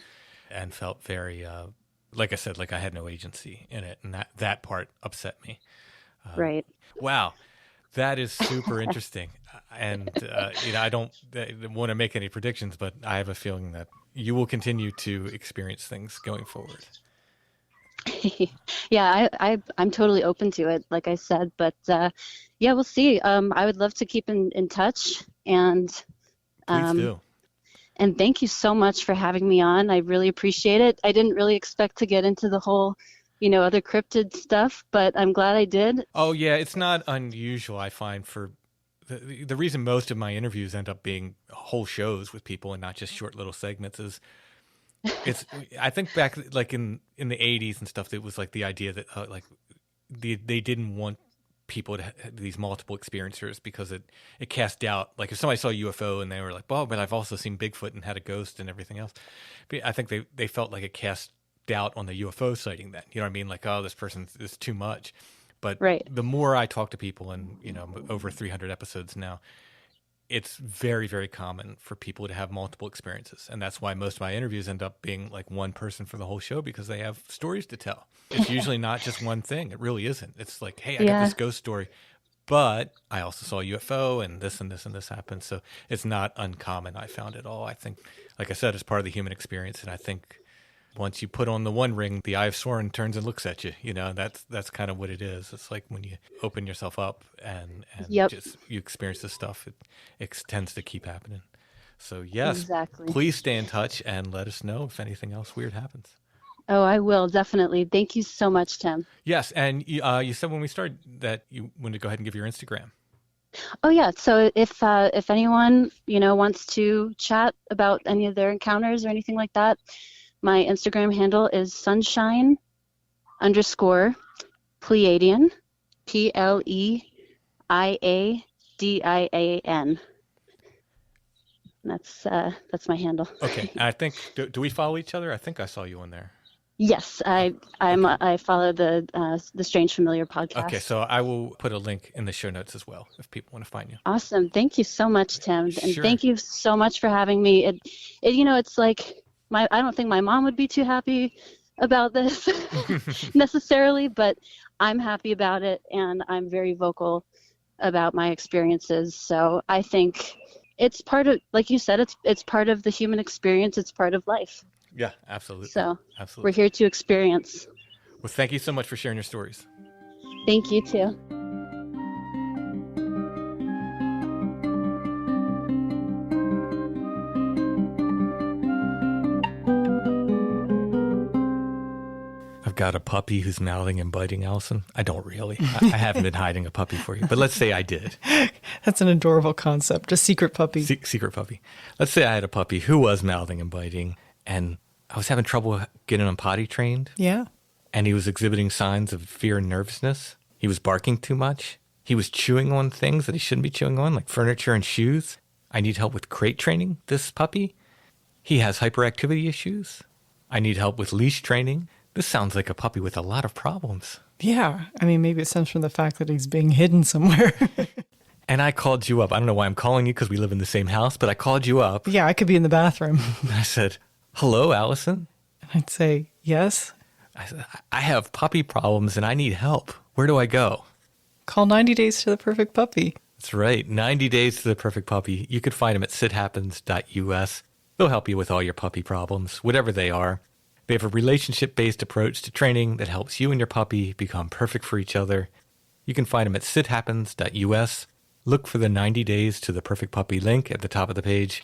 B: And felt very, like I said, like I had no agency in it, and that part upset me.
D: Right.
B: Wow, that is super interesting. And I don't want to make any predictions, but I have a feeling that you will continue to experience things going forward.
D: Yeah, I'm totally open to it, like I said, but yeah, we'll see. I would love to keep in touch, and
B: please do.
D: And thank you so much for having me on. I really appreciate it. I didn't really expect to get into the whole, other cryptid stuff, but I'm glad I did.
B: Oh yeah, it's not unusual, I find, for the reason most of my interviews end up being whole shows with people and not just short little segments is I think back like in the 80s and stuff, it was like the idea that they didn't want people to have these multiple experiencers because it cast doubt. Like if somebody saw a UFO and they were like, well, but I've also seen Bigfoot and had a ghost and everything else. But I think they felt like it cast doubt on the UFO sighting then. You know what I mean? Like, oh, this person is too much. But the more I talk to people, and over 300 episodes now, it's very, very common for people to have multiple experiences. And that's why most of my interviews end up being like one person for the whole show, because they have stories to tell. It's usually not just one thing. It really isn't. It's like, hey, I got this ghost story, but I also saw a UFO and this and this and this happened. So it's not uncommon, I found at all. I think, like I said, it's part of the human experience. And I think once you put on the one ring, the eye of Sauron turns and looks at you. That's kind of what it is. It's like when you open yourself up and just you experience this stuff, it tends to keep happening. So yes,
D: exactly.
B: Please stay in touch and let us know if anything else weird happens.
D: Oh, I will, definitely. Thank you so much, Tim.
B: Yes, and you said when we started that you wanted to go ahead and give your Instagram.
D: Oh yeah, so if anyone wants to chat about any of their encounters or anything like that, my Instagram handle is sunshine_Pleiadian, PLEIADIAN. That's my handle.
B: Okay, I think do we follow each other? I think I saw you on there.
D: Yes, I follow the Strange Familiar podcast.
B: Okay, so I will put a link in the show notes as well if people want to find you.
D: Awesome. Thank you so much, Tim.
B: Sure.
D: And thank you so much for having me. It's like I don't think my mom would be too happy about this necessarily, but I'm happy about it, and I'm very vocal about my experiences. So I think it's part of, like you said, it's part of the human experience. It's part of life.
B: Yeah, absolutely.
D: So
B: absolutely.
D: We're here to experience.
B: Well, thank you so much for sharing your stories.
D: Thank you too.
B: I've got a puppy who's mouthing and biting, Allison. I don't really. I haven't been hiding a puppy for you, but let's say I did.
C: That's an adorable concept, a secret puppy.
B: Secret puppy. Let's say I had a puppy who was mouthing and biting, and I was having trouble getting him potty trained.
C: Yeah.
B: And he was exhibiting signs of fear and nervousness. He was barking too much. He was chewing on things that he shouldn't be chewing on, like furniture and shoes. I need help with crate training this puppy. He has hyperactivity issues. I need help with leash training. This sounds like a puppy with a lot of problems.
C: Yeah. I mean, maybe it stems from the fact that he's being hidden somewhere.
B: And I called you up. I don't know why I'm calling you because we live in the same house, but I called you up.
C: Yeah, I could be in the bathroom.
B: And I said, hello, Allison.
C: I'd say, yes.
B: I said, I have puppy problems and I need help. Where do I go?
C: Call 90 Days to the Perfect Puppy.
B: That's right. 90 Days to the Perfect Puppy. You could find them at sithappens.us. They'll help you with all your puppy problems, whatever they are. They have a relationship-based approach to training that helps you and your puppy become perfect for each other. You can find them at sithappens.us. Look for the 90 Days to the Perfect Puppy link at the top of the page.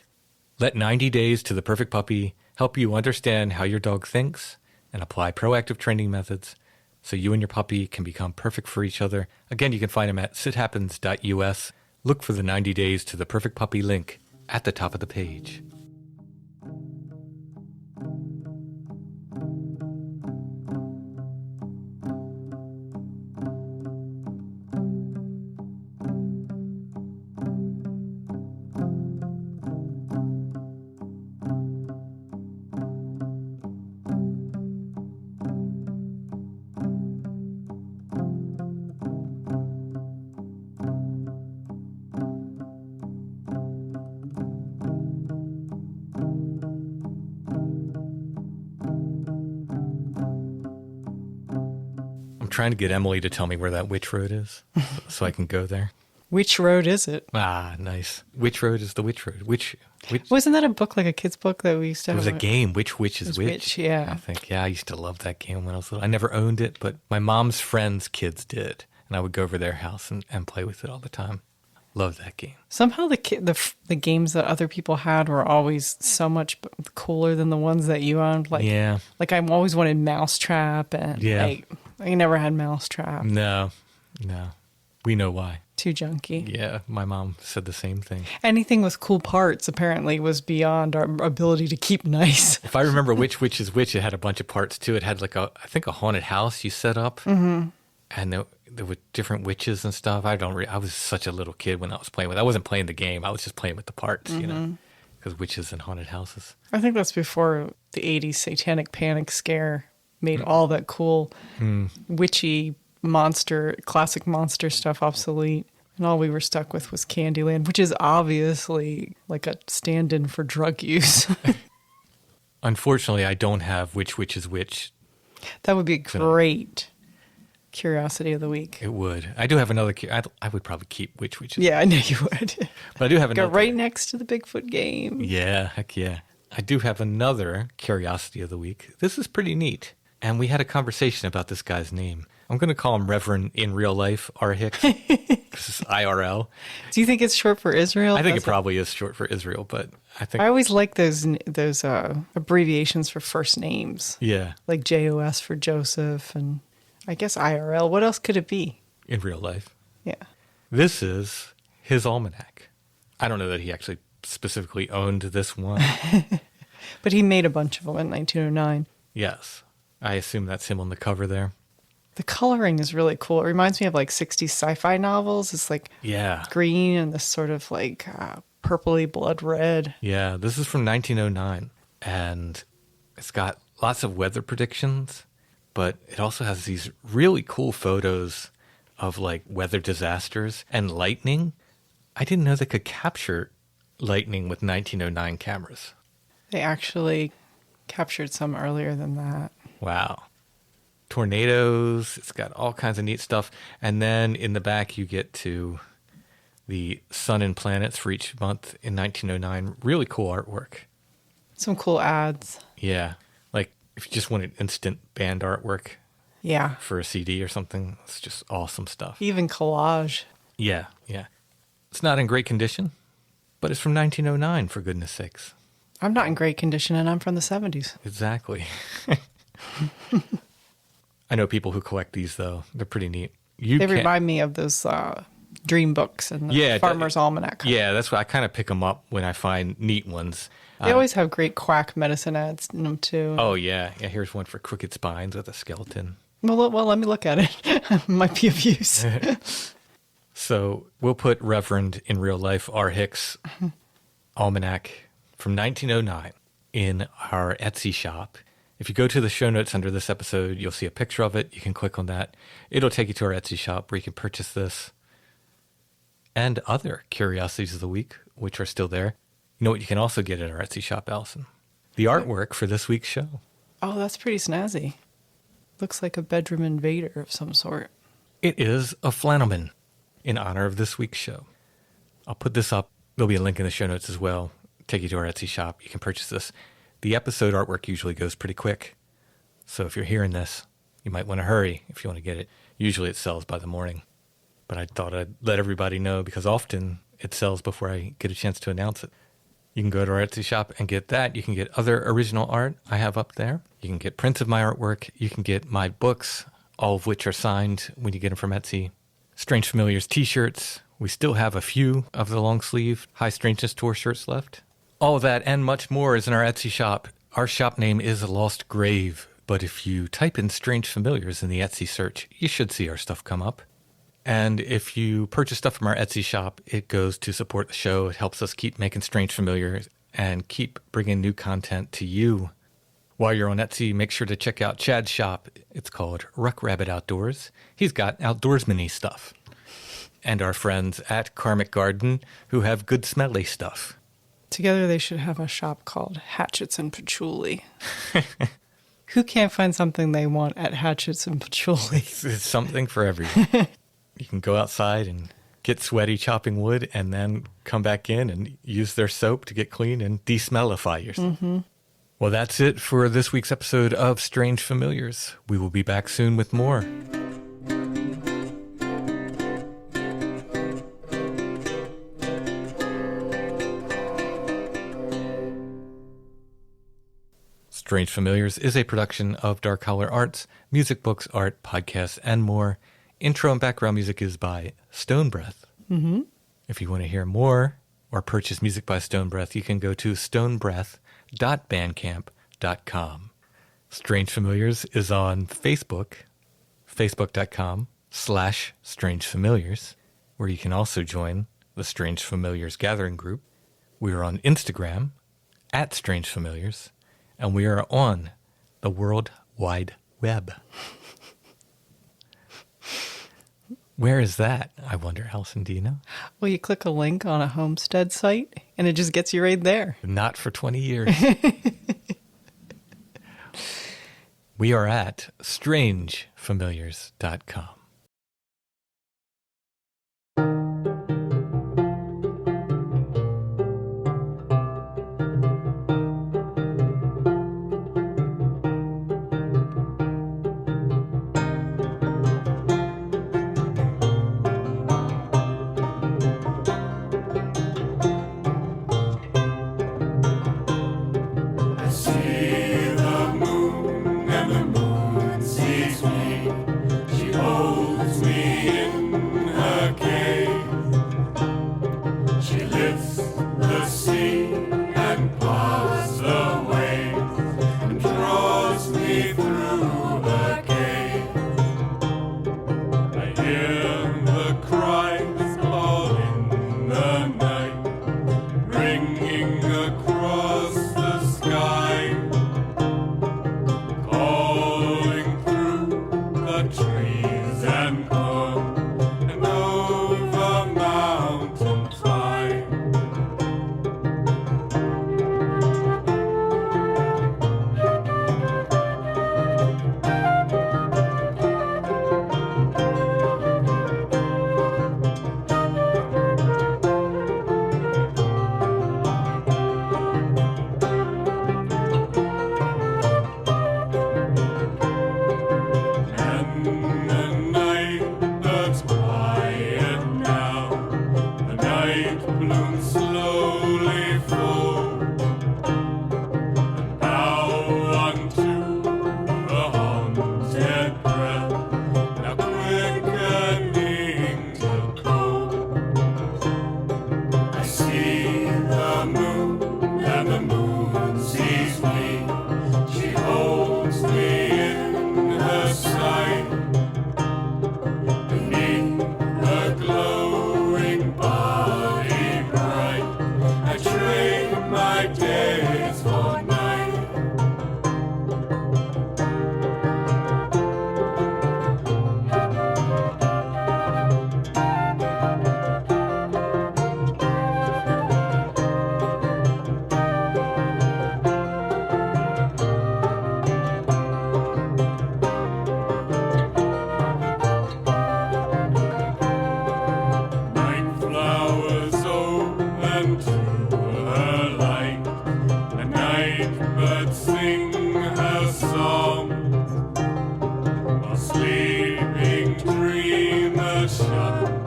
B: Let 90 Days to the Perfect Puppy help you understand how your dog thinks and apply proactive training methods so you and your puppy can become perfect for each other. Again, you can find them at sithappens.us. Look for the 90 Days to the Perfect Puppy link at the top of the page. Trying to get Emily to tell me where that witch road is so I can go there.
C: Which road is it?
B: Ah, nice. Which road is the witch road? Which
C: Wasn't that a book, like a kid's book that we used to have?
B: It was a game. Which witch is which?
C: Yeah.
B: I think. Yeah, I used to love that game when I was little. I never owned it, but my mom's friends' kids did. And I would go over their house and play with it all the time. Love that game.
C: Somehow the games that other people had were always so much cooler than the ones that you owned. Like,
B: yeah.
C: Like I always wanted Mousetrap, and
B: yeah.
C: I never had Mousetrap.
B: No. We know why.
C: Too junky.
B: Yeah, my mom said the same thing.
C: Anything with cool parts apparently was beyond our ability to keep nice.
B: If I remember which witch is which, it had a bunch of parts too. It had like I think a haunted house you set up. Mm-hmm. And there were different witches and stuff. I was such a little kid when I was playing with it. I wasn't playing the game. I was just playing with the parts, you know, because witches and haunted houses.
C: I think that's before the 80s satanic panic scare made all that cool witchy classic monster stuff obsolete. And all we were stuck with was Candyland, which is obviously like a stand-in for drug use.
B: Unfortunately, I don't have which witch is which.
C: That would be a great Curiosity of the Week.
B: It would. I do have another. I would probably keep which witch is.
C: Yeah, I know you would.
B: But I do have another.
C: Go right next to the Bigfoot game.
B: Yeah, heck yeah. I do have another Curiosity of the Week. This is pretty neat. And we had a conversation about this guy's name. I'm going to call him Reverend in real life, R. Hicks. This is IRL.
C: Do you think it's short for Israel?
B: I think it probably is short for Israel, but
C: I always like those abbreviations for first names.
B: Yeah.
C: Like JOS for Joseph, and I guess IRL. What else could it be?
B: In real life.
C: Yeah.
B: This is his almanac. I don't know that he actually specifically owned this one.
C: But he made a bunch of them in 1909.
B: Yes. I assume that's him on the cover there.
C: The coloring is really cool. It reminds me of like 60s sci-fi novels. It's like green and this sort of like purpley blood red.
B: Yeah, this is from 1909. And it's got lots of weather predictions, but it also has these really cool photos of like weather disasters and lightning. I didn't know they could capture lightning with 1909 cameras.
C: They actually captured some earlier than that.
B: Wow. Tornadoes. It's got all kinds of neat stuff. And then in the back, you get to the sun and planets for each month in 1909. Really cool artwork.
C: Some cool ads.
B: Yeah. Like if you just wanted instant band artwork
C: Yeah.
B: for a CD or something, it's just awesome stuff.
C: Even collage.
B: Yeah, yeah. It's not in great condition, but it's from 1909, for goodness sakes.
C: I'm not in great condition, and I'm from the 70s.
B: Exactly. I know people who collect these, though. They're pretty neat.
C: They remind me of those dream books and the Farmer's Almanac.
B: Yeah, that's why I kind of pick them up when I find neat ones.
C: They always have great quack medicine ads in them, too.
B: Oh, yeah. Yeah, here's one for crooked spines with a skeleton.
C: Well, let me look at it. Might be of use.
B: So we'll put Reverend in real life, R. Hicks Almanac from 1909 in our Etsy shop. If you go to the show notes under this episode, you'll see a picture of it. You can click on that. It'll take you to our Etsy shop where you can purchase this and other Curiosities of the Week, which are still there. You know what you can also get at our Etsy shop, Allison? The artwork for this week's show.
C: Oh, that's pretty snazzy. Looks like a bedroom invader of some sort.
B: It is a Flannel Man in honor of this week's show. I'll put this up. There'll be a link in the show notes as well. Take you to our Etsy shop. You can purchase this. The episode artwork usually goes pretty quick. So if you're hearing this, you might want to hurry if you want to get it. Usually it sells by the morning. But I thought I'd let everybody know because often it sells before I get a chance to announce it. You can go to our Etsy shop and get that. You can get other original art I have up there. You can get prints of my artwork. You can get my books, all of which are signed when you get them from Etsy. Strange Familiars t-shirts. We still have a few of the long sleeve High Strangeness Tour shirts left. All of that and much more is in our Etsy shop. Our shop name is Lost Grave, but if you type in Strange Familiars in the Etsy search, you should see our stuff come up. And if you purchase stuff from our Etsy shop, it goes to support the show. It helps us keep making Strange Familiars and keep bringing new content to you. While you're on Etsy, make sure to check out Chad's shop. It's called Ruck Rabbit Outdoors. He's got outdoorsman-y stuff. And our friends at Karmic Garden who have good smelly stuff.
C: Together they should have a shop called Hatchets and Patchouli. Who can't find something they want at Hatchets and Patchouli?
B: It's something for everyone. You can go outside and get sweaty chopping wood and then come back in and use their soap to get clean and de-smellify yourself. Mm-hmm. Well, that's it for this week's episode of Strange Familiars. We will be back soon with more. Strange Familiars is a production of Dark Holler Arts, music, books, art, podcasts, and more. Intro and background music is by Stone Breath. Mm-hmm. If you want to hear more or purchase music by Stone Breath, you can go to stonebreath.bandcamp.com. Strange Familiars is on Facebook, facebook.com/strangefamiliars, where you can also join the Strange Familiars Gathering Group. We are on Instagram, @strangefamiliars, and we are on the World Wide Web. Where is that? I wonder, Alison, do you know?
C: Well, you click a link on a homestead site, and it just gets you right there.
B: Not for 20 years. We are at strangefamiliars.com.
E: See the moon, and the moon sees me. She holds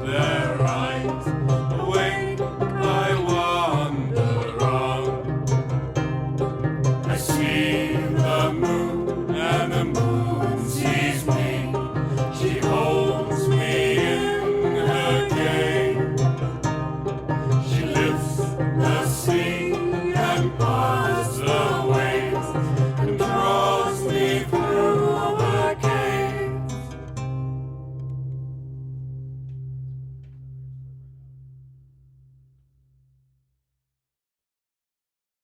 E: There